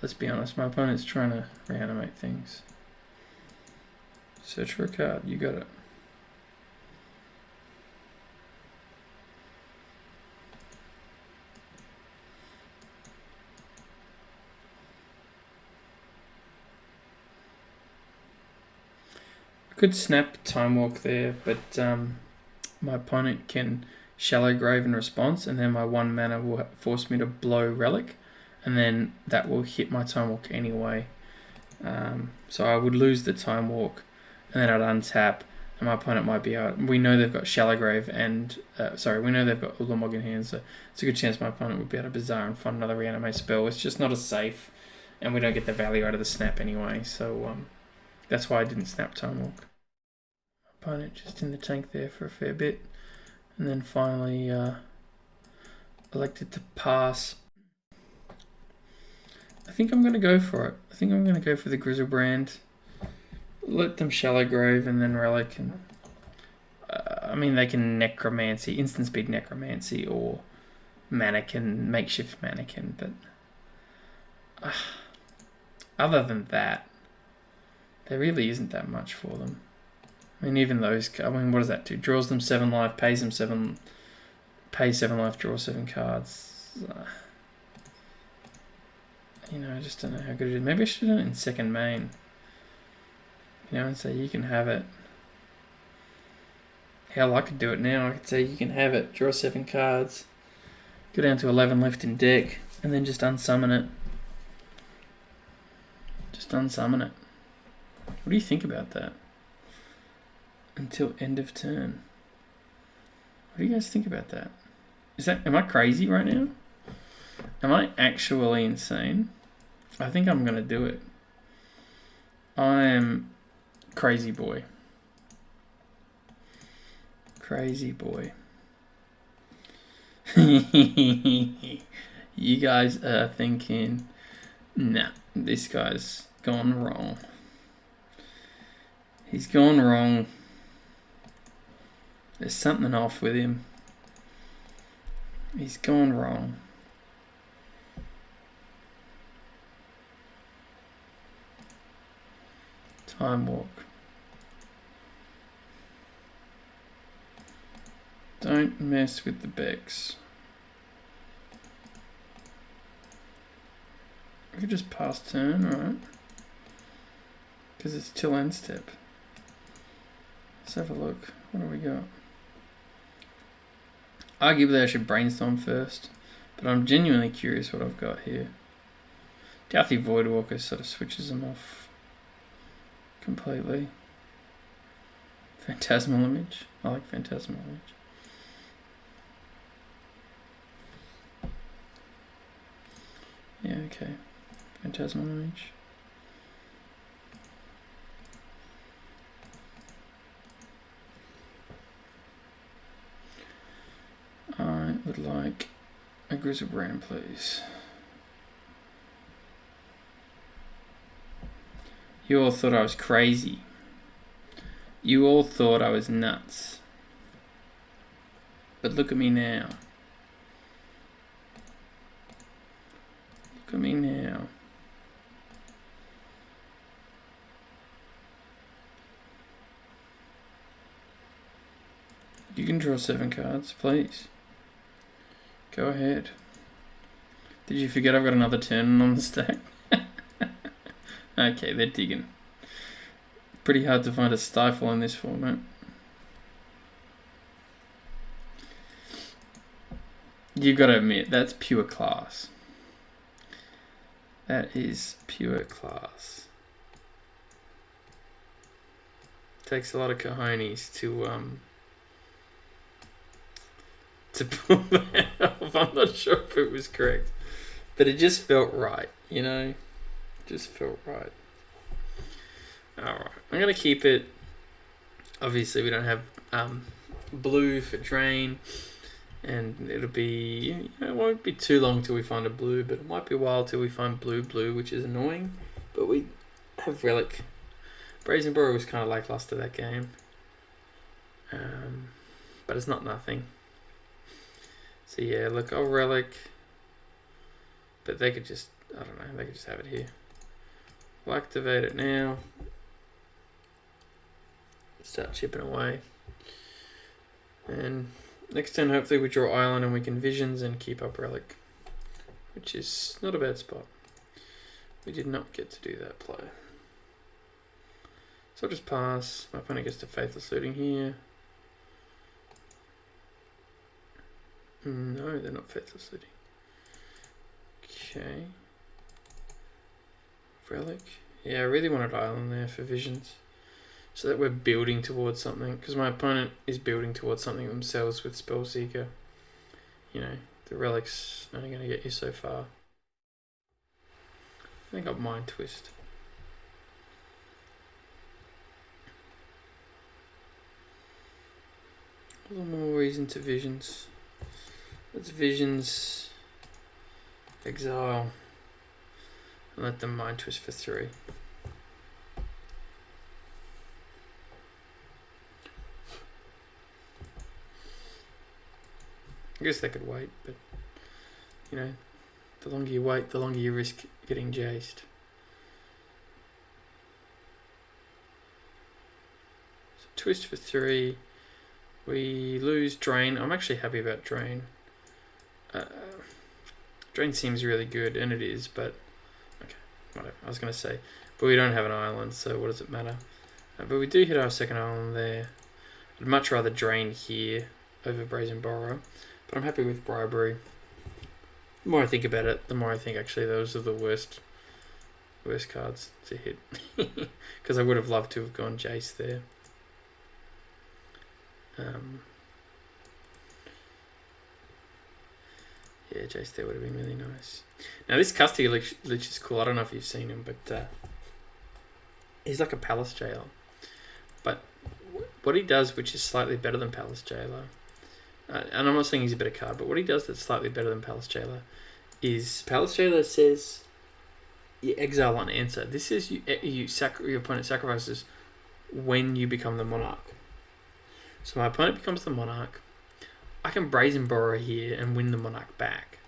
Let's be honest, my opponent's trying to reanimate things. Search for a card, you got it. I could snap Time Walk there, but my opponent can Shallow Grave in response, and then my 1 mana will force me to blow Relic. And then that will hit my Time Walk anyway. So I would lose the Time Walk, and then I'd untap, and my opponent might be out. We know they've got Shallow Grave and... we know they've got Ulamog in hand, so it's a good chance my opponent would be able to Bazaar and find another reanimate spell. It's just not as safe, and we don't get the value out of the snap anyway, so that's why I didn't snap Time Walk. Opponent just in the tank there for a fair bit, and then finally elected to pass. I think I'm going to go for it. I think I'm going to go for the Grizzlebrand. Let them Shallow Grave and then Relic. And I mean, they can Necromancy, instant speed Necromancy, or Mannequin, makeshift Mannequin. But other than that, there really isn't that much for them. I mean, even those, I mean, what does that do? Draws them 7 life, pays them 7, pays 7 life, draw 7 cards. You know, I just don't know how good it is. Maybe I should have done it in second main. You know, and say you can have it. Hell, I could do it now. I could say you can have it. Draw 7 cards. Go down to 11 left in deck. And then just unsummon it. Just unsummon it. What do you think about that? Until end of turn. What do you guys think about that? Am I crazy right now? Am I actually insane? I think I'm going to do it. I am crazy boy. Crazy boy. You guys are thinking, nah, this guy's gone wrong. He's gone wrong. There's something off with him. He's gone wrong. Time walk. Don't mess with the Becks. We could just pass turn, right? Because it's till end step. Let's have a look. What do we got? Arguably I should brainstorm first, but I'm genuinely curious what I've got here. Doubthy Voidwalker sort of switches them off completely. Phantasmal Image. I like Phantasmal Image. Yeah, okay. Phantasmal Image. I would like a Grizzlebrand, please. You all thought I was crazy. You all thought I was nuts. But look at me now. Look at me now. You can draw 7 cards, please. Go ahead. Did you forget I've got another turn on the stack? Okay, they're digging. Pretty hard to find a stifle in this format. You've got to admit, that's pure class. That is pure class. Takes a lot of cojones to pull that off. I'm not sure if it was correct, but it just felt right, you know? Just felt right. Alright, I'm going to keep it. Obviously, we don't have blue for drain, and it'll be, it won't be too long till we find a blue, but it might be a while till we find blue, which is annoying. But we have Relic. Brazen Burrow was kind of lackluster that game, but it's not nothing. So yeah, look, I'll Relic, but they could just, I don't know, they could just have it here. We'll activate it now. Start chipping away. And next turn, hopefully we draw Island and we can Visions and keep up Relic, which is not a bad spot. We did not get to do that play. So I'll just pass. My opponent gets to Faithless Looting here. No, they're not Faithless Looting. Okay. Relic. Yeah, I really wanted Island there for Visions, so that we're building towards something, because my opponent is building towards something themselves with Spellseeker. You know, the Relic's only going to get you so far. I think I've Mind Twist. A little more reason to Visions. Let's Visions, Exile, and let them Mind Twist for 3. I guess they could wait, but you know, the longer you wait, the longer you risk getting jaced. So twist for 3. We lose Drain. I'm actually happy about Drain. Drain seems really good, and it is, but okay, whatever. I was going to say, but we don't have an island, so what does it matter? But we do hit our second island there. I'd much rather Drain here over Brazen Borrow, but I'm happy with Bribery. The more I think about it, the more I think actually those are the worst cards to hit, because I would have loved to have gone Jace there. Yeah, Jace there would have been really nice. Now this Custody Lich is cool. I don't know if you've seen him, but he's like a Palace Jailer. But what he does, which is slightly better than Palace Jailer, and I'm not saying he's a better card, but what he does that's slightly better than Palace Jailer is Palace Jailer says you exile one answer. This is your opponent sacrifices when you become the monarch. So my opponent becomes the monarch. I can Brazen Borrower here and win the monarch back.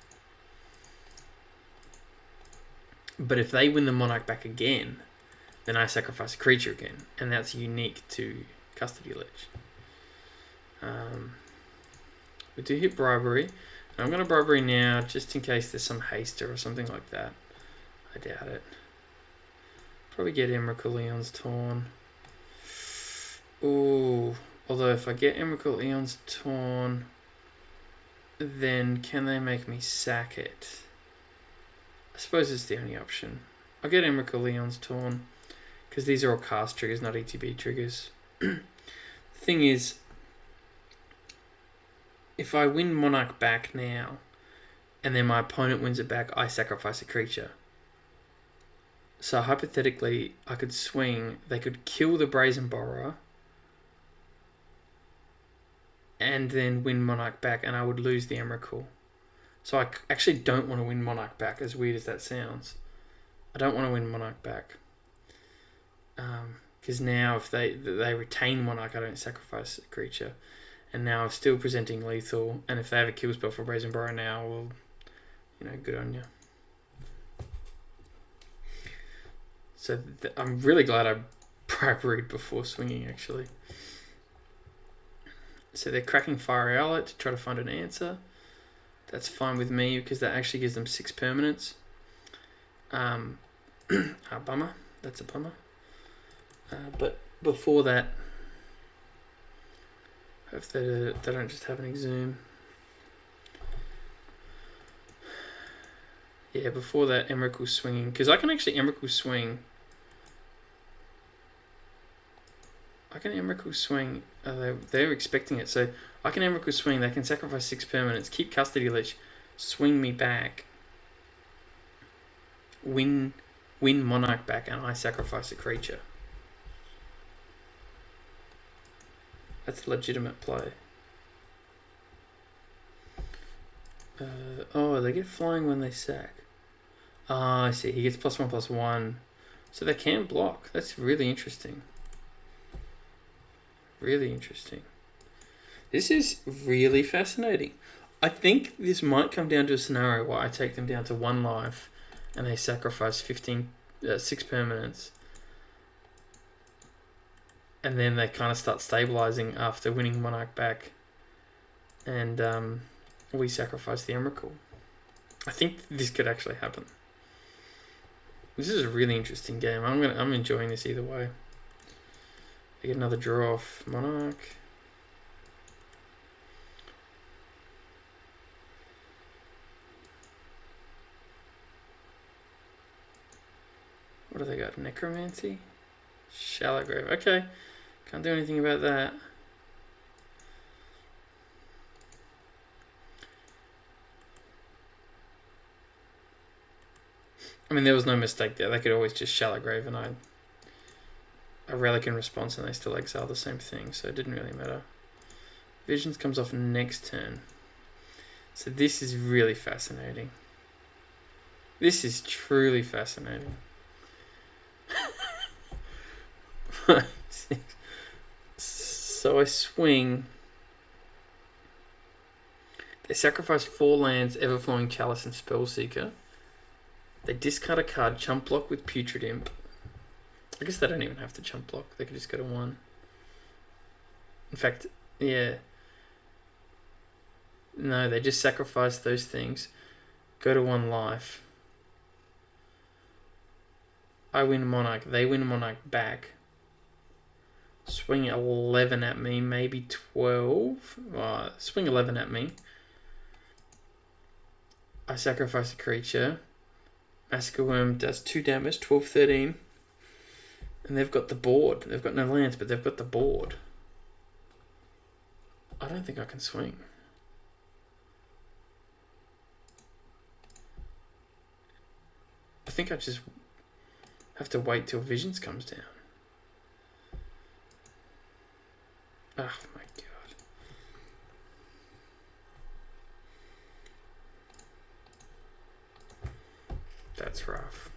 But if they win the monarch back again, then I sacrifice a creature again, and that's unique to Custody Lich. We do hit bribery, and I'm going to bribery now just in case there's some haster or something like that. I doubt it. Probably get Emrakul Eon's Torn. Ooh, although if I get Emrakul Eon's Torn, then can they make me sack it? I suppose it's the only option. I'll get Emrakul Eon's Torn, because these are all cast triggers, not ETB triggers. The thing is, if I win Monarch back now, and then my opponent wins it back, I sacrifice a creature. So hypothetically, I could swing, they could kill the Brazen Borrower, and then win Monarch back, and I would lose the Emrakul. So I actually don't want to win Monarch back, as weird as that sounds. I don't want to win Monarch back. Because now if they retain Monarch, I don't sacrifice a creature. And now I'm still presenting lethal, and if they have a kill spell for Brazen Borrower now, well, good on you. So I'm really glad I briberied before swinging, actually. So they're cracking Fiery Owlet to try to find an answer. That's fine with me because that actually gives them 6 permanents. Bummer. That's a bummer. But before that, hope they don't just have an Exhume. Yeah, before that, Emrakul swinging. Because I can actually Emrakul swing. They're expecting it. So I can Emrakul swing. They can sacrifice 6 permanents. Keep Custody Lich. Swing me back. Win Monarch back. And I sacrifice a creature. That's a legitimate play. They get flying when they sack. I see. He gets +1/+1. So they can block. That's really interesting. Really interesting. This is really fascinating. I think this might come down to a scenario where I take them down to 1 life and they sacrifice 6 permanents. And then they kind of start stabilizing after winning Monarch back. And we sacrifice the Emrakul. I think this could actually happen. This is a really interesting game. I'm enjoying this either way. They get another draw off Monarch. What do they got? Necromancy? Shallow Grave. Okay. Can't do anything about that. I mean, there was no mistake there. They could always just Shallow Grave and a Relic in response and they still exile the same thing, so it didn't really matter. Visions comes off next turn. So this is really fascinating. This is truly fascinating. So I swing. They sacrifice 4 lands, Everflowing Chalice and Spellseeker. They discard a card, chump block with Putrid Imp. I guess they don't even have to chump block. They could just go to 1. In fact, yeah. No, they just sacrifice those things. Go to 1 life. I win Monarch. They win Monarch back. Swing 11 at me, maybe 12. Swing 11 at me. I sacrifice a creature. Massacre Worm does 2 damage, 12, 13. And they've got the board. They've got no lands, but they've got the board. I don't think I can swing. I think I just have to wait till Visions comes down. Oh my god. That's rough.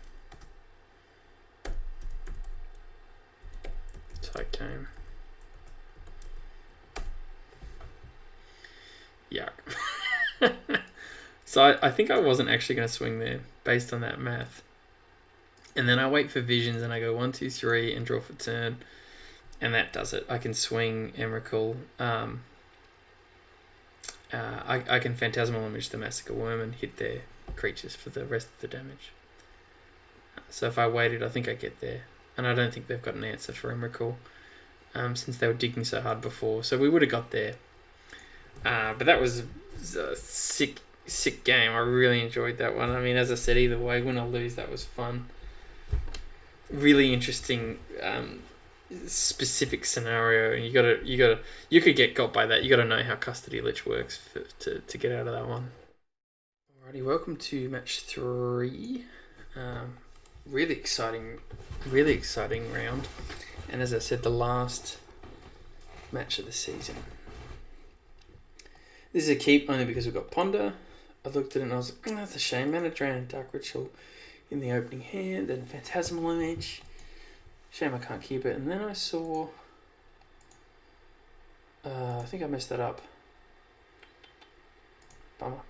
So I game. Yuck. So I think I wasn't actually going to swing there based on that math. And then I wait for visions and I go 1, 2, 3 and draw for turn. And that does it. I can swing Emrakul. I can Phantasmal Image the Massacre Worm and hit their creatures for the rest of the damage. So if I waited, I think I get there. And I don't think they've got an answer for Emrakul, since they were digging so hard before. So we would have got there. But that was a sick game. I really enjoyed that one. I mean, as I said, either way, win or lose, that was fun. Really interesting, specific scenario, and you could get got by that. You got to know how Custody Lich works to get out of that one. Alrighty, welcome to match 3. Really exciting round, and as I said, the last match of the season. This is a keep only because we've got Ponder. I looked at it and I was like, that's a shame. Mana Drain and Dark Ritual in the opening hand, and Phantasmal Image. Shame I can't keep it. And then I saw... I think I messed that up. Bummer.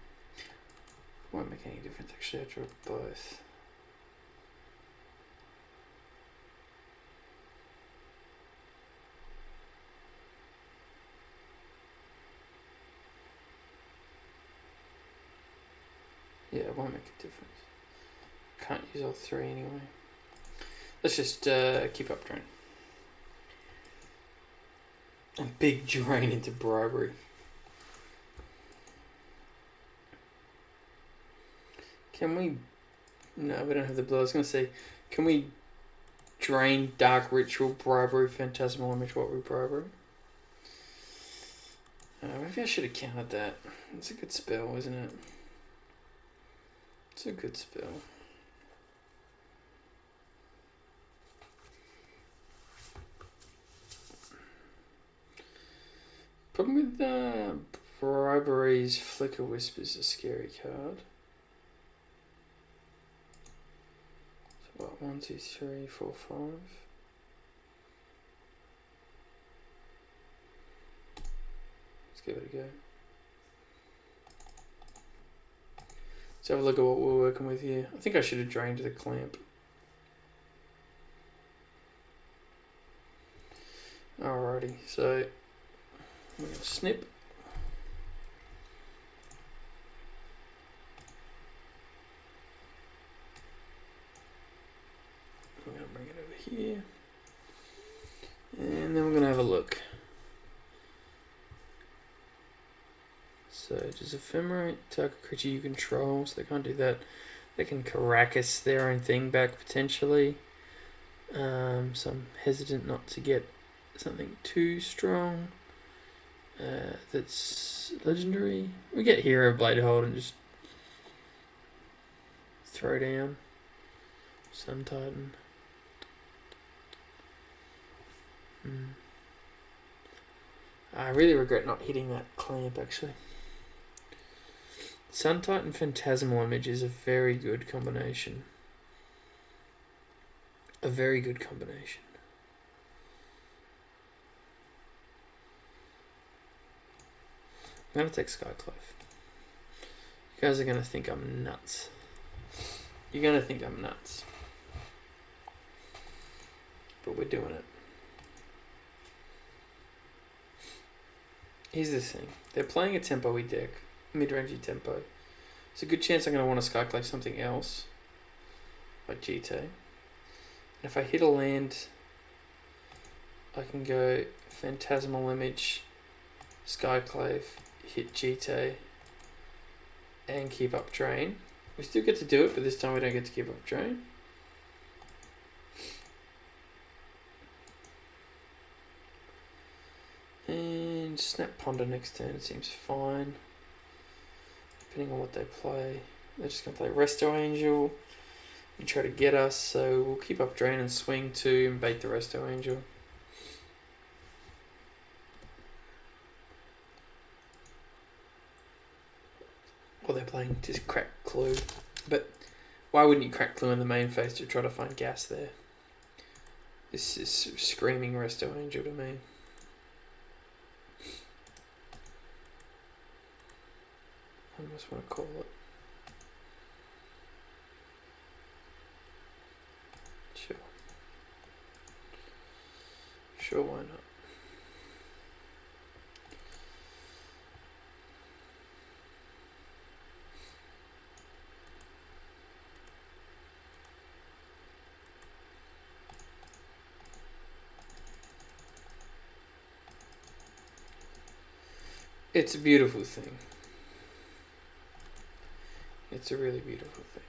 Won't make any difference actually. I drew both. Yeah, it won't make a difference. Can't use all 3 anyway. Let's just keep up drain. A big drain into bribery. Can we... No, we don't have the blue. I was going to say, can we drain Dark Ritual, bribery, Phantasmal Image, what we bribery? Maybe I should have counted that. It's a good spell, isn't it? It's a good spell. Problem with briberies, Flicker Wisp is a scary card. So what, 1, 2, 3, 4, 5. Let's give it a go. Let's have a look at what we're working with here. I think I should have drained the clamp. Alrighty, so we're going to snip. We're going to bring it over here. And then we're going to have a look. So does Ephemerate target creature you control? So they can't do that. They can Caracas their own thing back potentially. So I'm hesitant not to get something too strong. That's legendary. We get Hero Bladehold and just throw down Sun Titan. I really regret not hitting that clamp actually. Sun Titan Phantasmal Image is a very good combination. A very good combination. I'm going to take Skyclave. You guys are going to think I'm nuts. You're going to think I'm nuts. But we're doing it. Here's the thing. They're playing a tempo-y deck. Mid-rangey tempo. It's a good chance I'm going to want to Skyclave something else. Like GT. And if I hit a land, I can go Phantasmal Image, Skyclave, hit GT, and keep up drain. We still get to do it, but this time we don't get to keep up drain. And snap Ponder next turn seems fine. Depending on what they play. They're just going to play Resto Angel and try to get us, so we'll keep up drain and swing 2 and bait the Resto Angel. Or they're playing just crack Clue. But why wouldn't you crack Clue in the main phase to try to find gas there? This is screaming Resto Angel to me. I almost want to call it. Sure. Sure, why not? It's a beautiful thing. It's a really beautiful thing.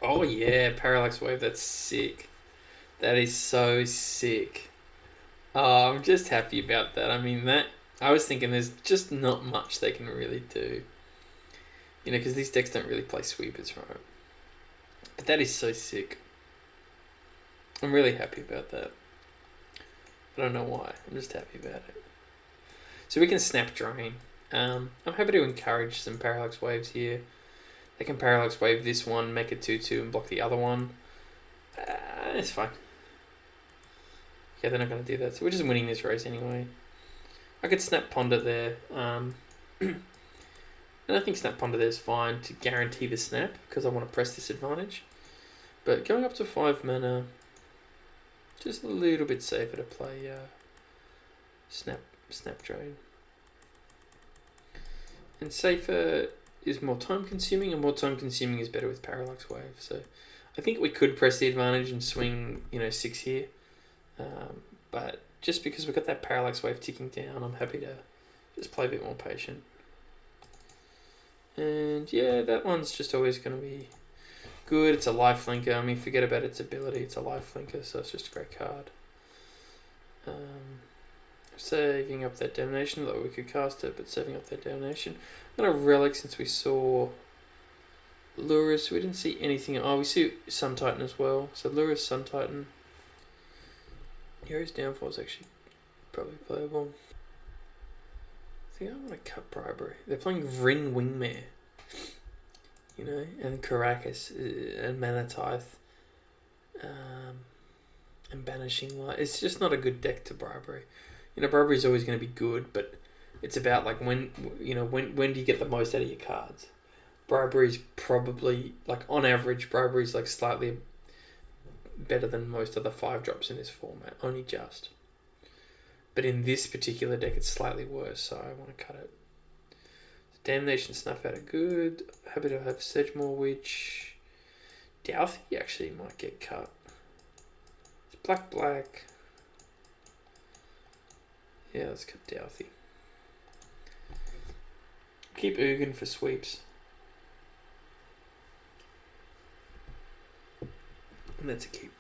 Oh yeah, Parallax Wave, that's sick. That is so sick. Oh, I'm just happy about that. I mean, I was thinking there's just not much they can really do. You know, because these decks don't really play sweepers, right? But that is so sick. I'm really happy about that. I don't know why. I'm just happy about it. So we can snap drain. I'm happy to encourage some Parallax Waves here. They can Parallax Wave this one, make it 2-2 and block the other one. It's fine. Yeah, they're not going to do that. So we're just winning this race anyway. I could snap Ponder there. And I think snap Ponder there is fine to guarantee the snap because I want to press this advantage. But going up to 5 mana, just a little bit safer to play snap drain. And safer is more time consuming, and more time consuming is better with Parallax Wave. So I think we could press the advantage and swing, 6 here. But just because we've got that Parallax Wave ticking down, I'm happy to just play a bit more patient. And yeah, that one's just always going to be good. It's a lifelinker. I mean, forget about its ability. It's a lifelinker, so it's just a great card. Saving up that Damnation, though we could cast it, but saving up that Damnation. I'm going to Relic since we saw Lurrus. We didn't see anything. Oh, we see Sun Titan as well. So Lurrus, Sun Titan. Hero's Downfall is actually probably playable. I think I want to cut Bribery. They're playing Vryn Wingmare. And Caracas and Manatithe. And Banishing Light. It's just not a good deck to Bribery. Bribery is always going to be good, but it's about like when do you get the most out of your cards? Bribery is probably, like on average, Bribery is like slightly better than most of the 5-drops in this format, only just. But in this particular deck, it's slightly worse, so I want to cut it. Damnation Snuff out of good. Happy to have Sedgemoor Witch. Douthie actually might get cut. It's black. Yeah, let's cut Douthie. Keep Ugin for sweeps. And that's a keep.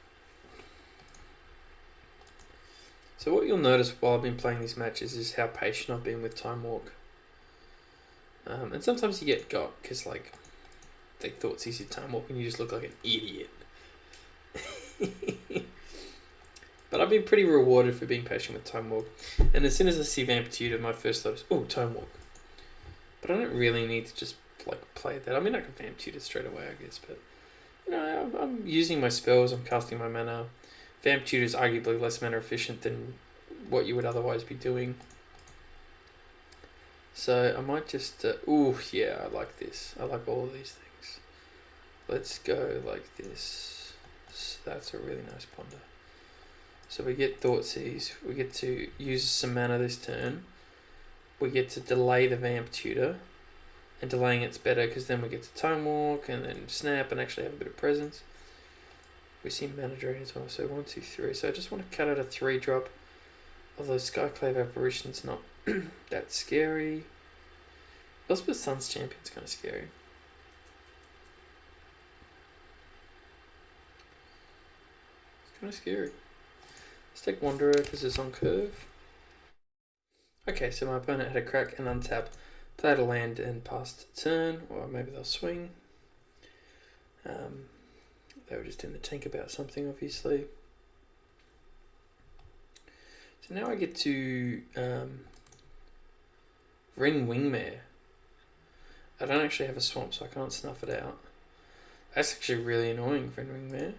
So what you'll notice while I've been playing these matches is how patient I've been with Time Walk. And sometimes you get got because they thought it's easy Time Walk and you just look like an idiot. But I've been pretty rewarded for being patient with Time Walk. And as soon as I see Vamp Tutor, my first thought is, oh, Time Walk. But I don't really need to just play that. I mean, I can Vamp Tutor straight away, I guess. But, I'm using my spells, I'm casting my mana. Vamp Tutor is arguably less mana efficient than what you would otherwise be doing. So I might just... yeah, I like this. I like all of these things. Let's go like this. That's a really nice Ponder. So we get Thoughtseize. We get to use some mana this turn. We get to delay the Vamp Tutor. And delaying it's better because then we get to Time Walk and then Snap and actually have a bit of presence. We see Mana Drain as well. So 1, 2, 3. So I just want to cut out a 3-drop. Although Skyclave Apparition's not that scary. Elspeth Sun's Champion's kind of scary. It's kind of scary. Let's take Wanderer because it's on curve. Okay, so my opponent had a crack and untap, played a land and passed turn, or maybe they'll swing. They were just in the tank about something, obviously. So now I get to Vryn Wingmare. I don't actually have a swamp, so I can't snuff it out. That's actually really annoying for doing there.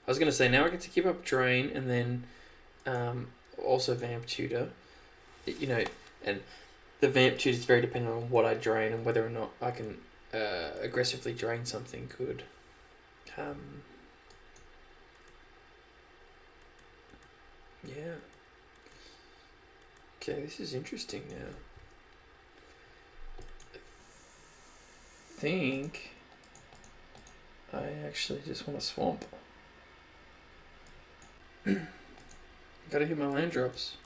I was going to say, now I get to keep up Drain and then also Vamp Tutor. You know, and the Vamp Tutor is very dependent on what I drain and whether or not I can aggressively drain something good. Yeah. Okay, this is interesting now. I think I actually just want to swamp. Gotta hit my land drops.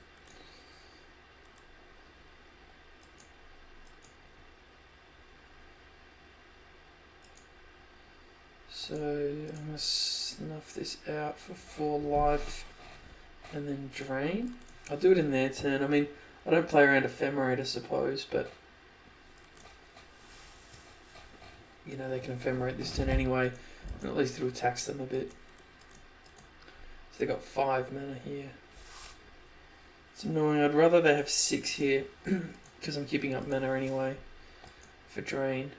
So I'm gonna snuff this out for 4 life and then drain. I'll do it in their turn. I mean, I don't play around Ephemerate, I suppose, but you know, they can Ephemerate this turn anyway, and at least it'll tax them a bit. So they got 5 mana here. It's annoying. I'd rather they have 6 here because I'm keeping up mana anyway for drain.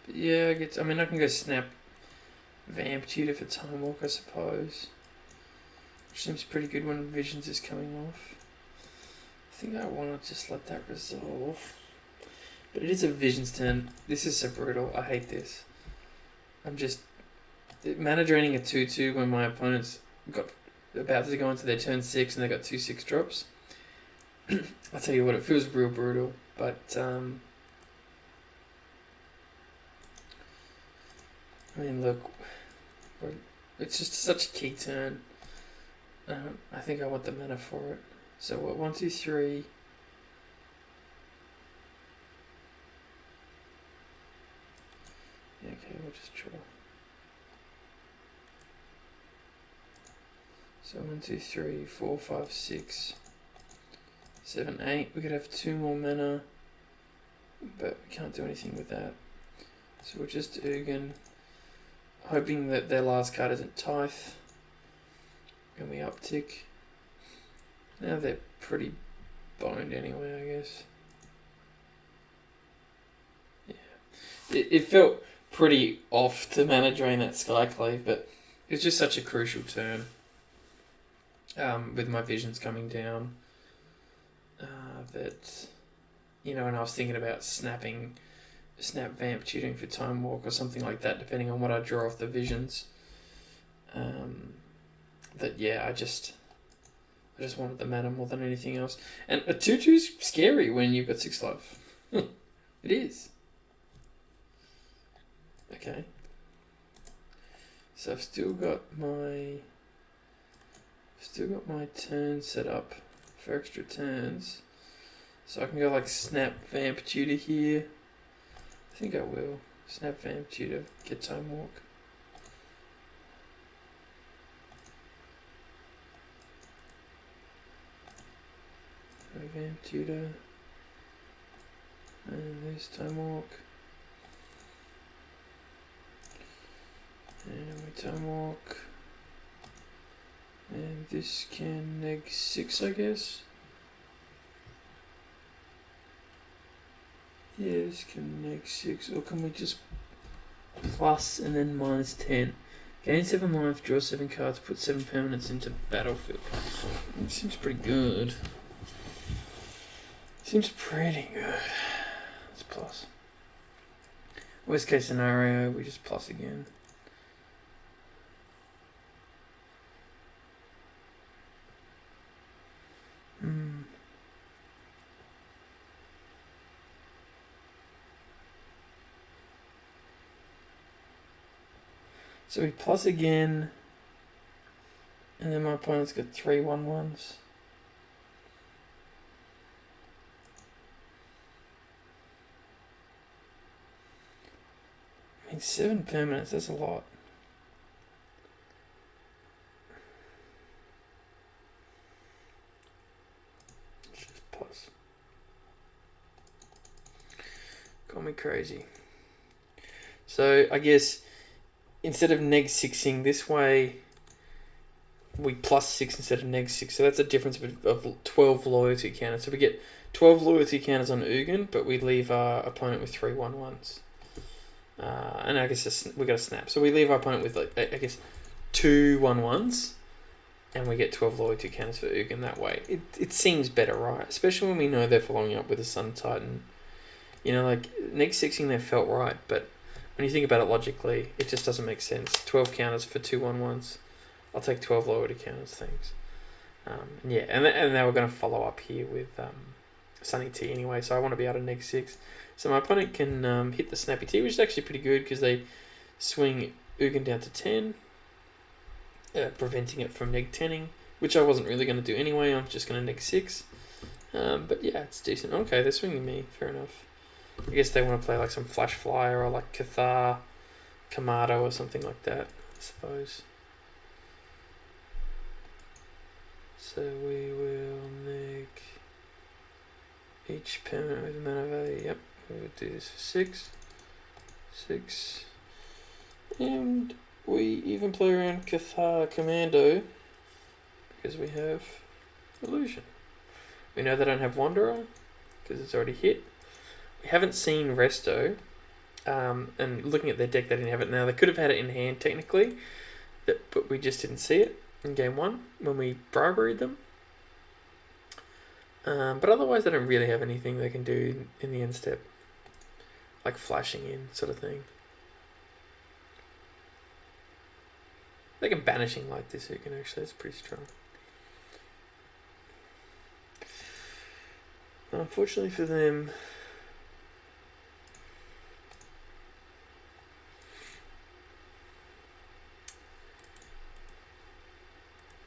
But yeah, I mean, I can go snap Vamp Tutor for Time Walk, I suppose. Which seems pretty good when Visions is coming off. I think I want to just let that resolve. But it is a Visions turn. This is so brutal. I hate this. I'm just mana draining a 2/2 when my opponent's got about to go into their turn 6 and they got 2/6 drops. I'll tell you what, it feels real brutal. But I mean, look, it's just such a key turn. I think I want the mana for it. So what? 1, 2, 3. Yeah, okay, we'll just draw. So 1, 2, 3, 4, 5, 6, 7, 8. We could have 2 more mana, but we can't do anything with that. So we'll just Ugin, hoping that their last card isn't Tithe, and we uptick. Now they're pretty boned anyway, I guess. Yeah, it felt pretty off to mana drain that Skyclave, but it's just such a crucial turn. With my Visions coming down, that, you know, and I was thinking about snap Vamp Tutoring for Time Walk or something like that, depending on what I draw off the Visions. That yeah, I just wanted the mana more than anything else. And a 2/2's scary when you've got 6 life. It is. Okay. So I've still got my turn set up for extra turns. So I can go like snap Vamp Tutor here. I think I will. Snap Vamp Tutor, get Time Walk. Vamp Tutor. And there's Time Walk. And we Time Walk. And this can neg 6, I guess. Yeah, this can neg 6. Or can we just plus and then minus 10? Gain 7 life, draw 7 cards, put 7 permanents into battlefield. It seems pretty good. Seems pretty good. Let's plus. Worst case scenario, we just plus again. So we plus again, and then my opponent's got 3 1/1s. I mean, 7 permanents, that's a lot. Let's just plus. Call me crazy. So I guess instead of neg 6ing this way, we plus 6 instead of neg 6. So that's a difference of 12 loyalty counters. So we get 12 loyalty counters on Ugin, but we leave our opponent with 3 1/1s. And I guess we got a snap. So we leave our opponent with, like, I guess, 2 1/1s, and we get 12 loyalty counters for Ugin that way. It seems better, right? Especially when we know they're following up with a Sun Titan. You know, like, neg 6ing there felt right, but when you think about it logically, it just doesn't make sense. 12 counters for 2 1/1s. I'll take 12 loyalty counters, thanks. Yeah, and now we're going to follow up here with Sunny T anyway, so I want to be able to neg 6. So my opponent can hit the Snappy T, which is actually pretty good because they swing Ugin down to 10, preventing it from neg 10ing, which I wasn't really going to do anyway. I'm just going to neg 6. But yeah, it's decent. Okay, they're swinging me, fair enough. I guess they want to play like some Flash Flyer or like Cathar, Kamado or something like that, I suppose. So we will neg each permanent with a mana value. Yep, we will do this for 6. 6. And we even play around Cathar Commando because we have Illusion. We know they don't have Wanderer because it's already hit. We haven't seen Resto, and looking at their deck, they didn't have it. Now, they could have had it in hand technically, but we just didn't see it in game 1 when we bribered them. But otherwise, they don't really have anything they can do in the end step, like flashing in sort of thing. They can banishing like this, you can actually, it's pretty strong. Unfortunately for them,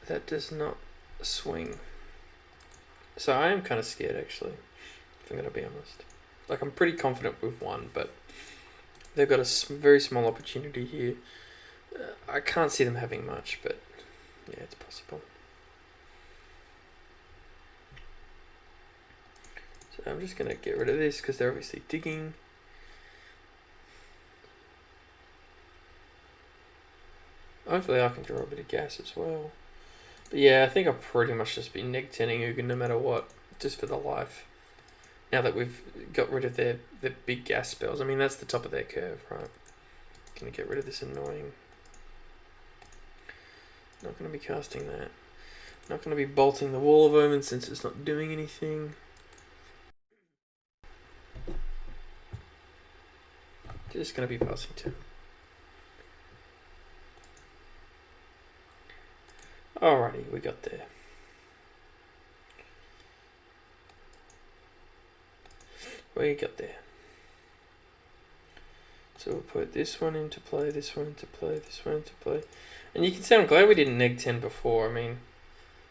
that does not swing. So I am kind of scared, actually, if I'm going to be honest. Like, I'm pretty confident with 1, but they've got a very small opportunity here. I can't see them having much, but yeah, it's possible. So I'm just going to get rid of this because they're obviously digging. Hopefully I can draw a bit of gas as well. But yeah, I think I'll pretty much just be neg 10ing Ugin no matter what, just for the life. Now that we've got rid of their big gas spells. I mean, that's the top of their curve, right? Gonna get rid of this annoying. Not gonna be casting that. Not gonna be bolting the Wall of Omen since it's not doing anything. Just gonna be passing 2. Alrighty, we got there. We got there. So we'll put this one into play, this one into play, this one into play. And you can see I'm glad we didn't neg 10 before. I mean,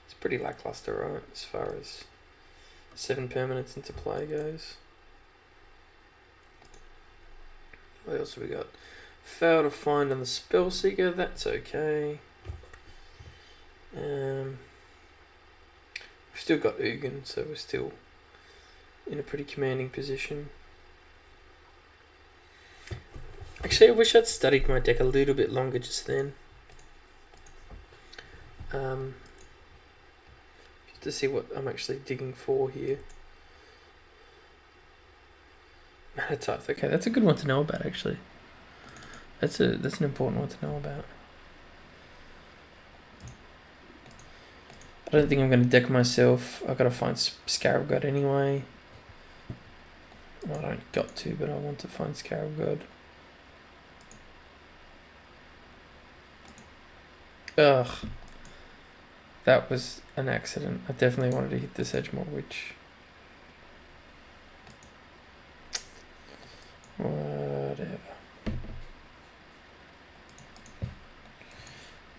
it's pretty lackluster, right, as far as 7 permanents into play goes. What else have we got? Fail to find on the Spellseeker, that's okay. We've still got Ugin, so we're still in a pretty commanding position. Actually, I wish I'd studied my deck a little bit longer just then. Just to see what I'm actually digging for here. Mana types, okay, that's a good one to know about actually. That's an important one to know about. I don't think I'm going to deck myself. I've got to find Scarab God anyway. Well, I don't got to, but I want to find Scarab God. Ugh. That was an accident. I definitely wanted to hit this Edgemore Witch. Whatever.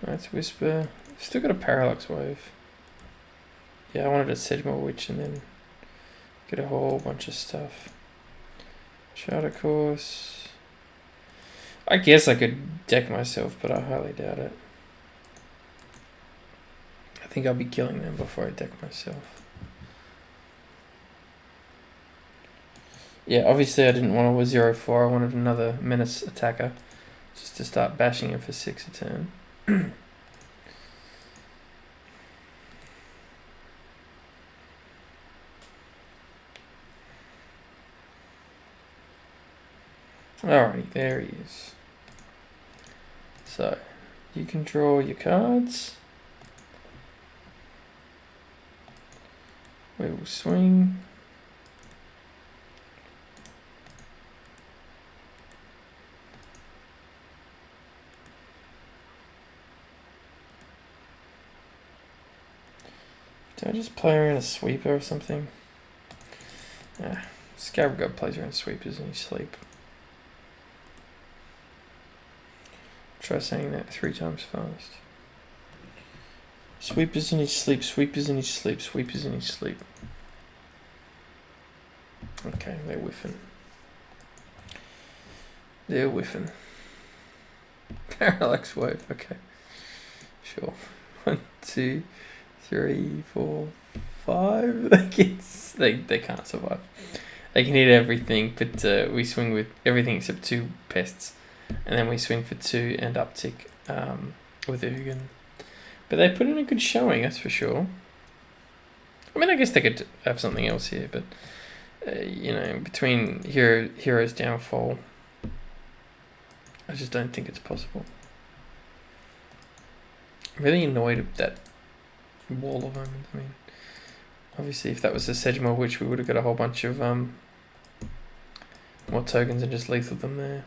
Let's Whisper. Still got a Parallax Wave. Yeah, I wanted a Sedgemore Witch and then get a whole bunch of stuff. Charter Course. I guess I could deck myself, but I highly doubt it. I think I'll be killing them before I deck myself. Yeah, obviously I didn't want a 0-4. I wanted another Menace attacker just to start bashing him for 6 a turn. Alrighty, there he is. So, you can draw your cards. We will swing. Do I just play around a sweeper or something? Yeah, Scabrard plays around sweepers in his sleep. Try saying that 3 times fast. Sweepers in his sleep, sweepers in his sleep, sweepers in his sleep. Okay, they're whiffing. They're whiffing. Parallax wave, okay. Sure. 1, 2, 3, 4, 5. They can't survive. They can hit everything, but we swing with everything except 2 pests. And then we swing for 2 and uptick with Ugin. But they put in a good showing, that's for sure. I mean, I guess they could have something else here, but you know, between Hero's Downfall, I just don't think it's possible. I'm really annoyed at that wall of omens. I mean, obviously, if that was a Sedgemoor Witch, we would have got a whole bunch of more tokens and just lethal them there.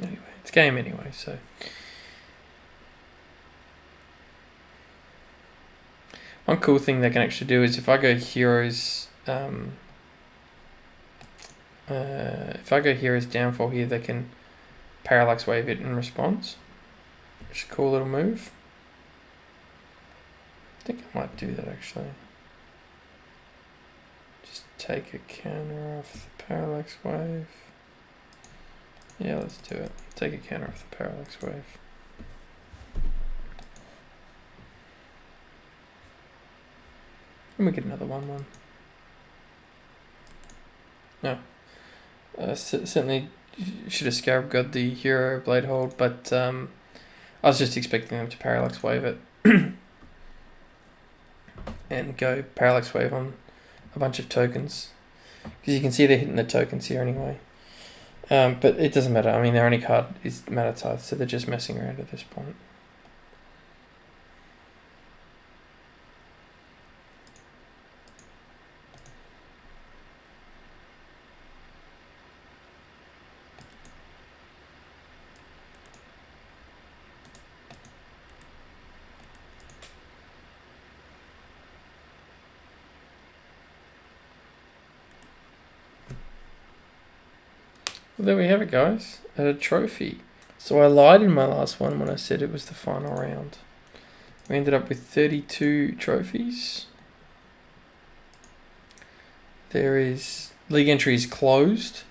Anyway, it's game anyway, so. One cool thing they can actually do is if I go Heroes, Downfall here, they can Parallax Wave it in response. Which is a cool little move. I think I might do that actually. Just take a counter off the Parallax Wave. Yeah, let's do it. Take a counter off the Parallax Wave. And we get another 1/1. No. Certainly should have Scarab got the Hero Blade Hold, but I was just expecting them to Parallax Wave it. And go Parallax Wave on a bunch of tokens. Because you can see they're hitting the tokens here anyway. But it doesn't matter. I mean, their only card is Matter Tithe, so they're just messing around at this point. Well, there we have it, guys. A trophy. So I lied in my last one when I said it was the final round. We ended up with 32 trophies. There is... League entry is closed.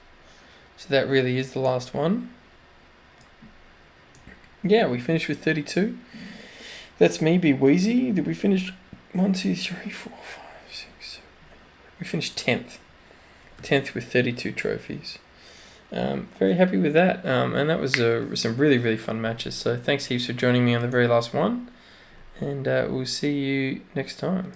So that really is the last one. Yeah, we finished with 32. That's me, be Wheezy. Did we finish 1, 2, 3, 4, 5, 6, 7? We finished 10th. 10th with 32 trophies. Very happy with that. And that was some really, really fun matches. So thanks heaps for joining me on the very last one. And we'll see you next time.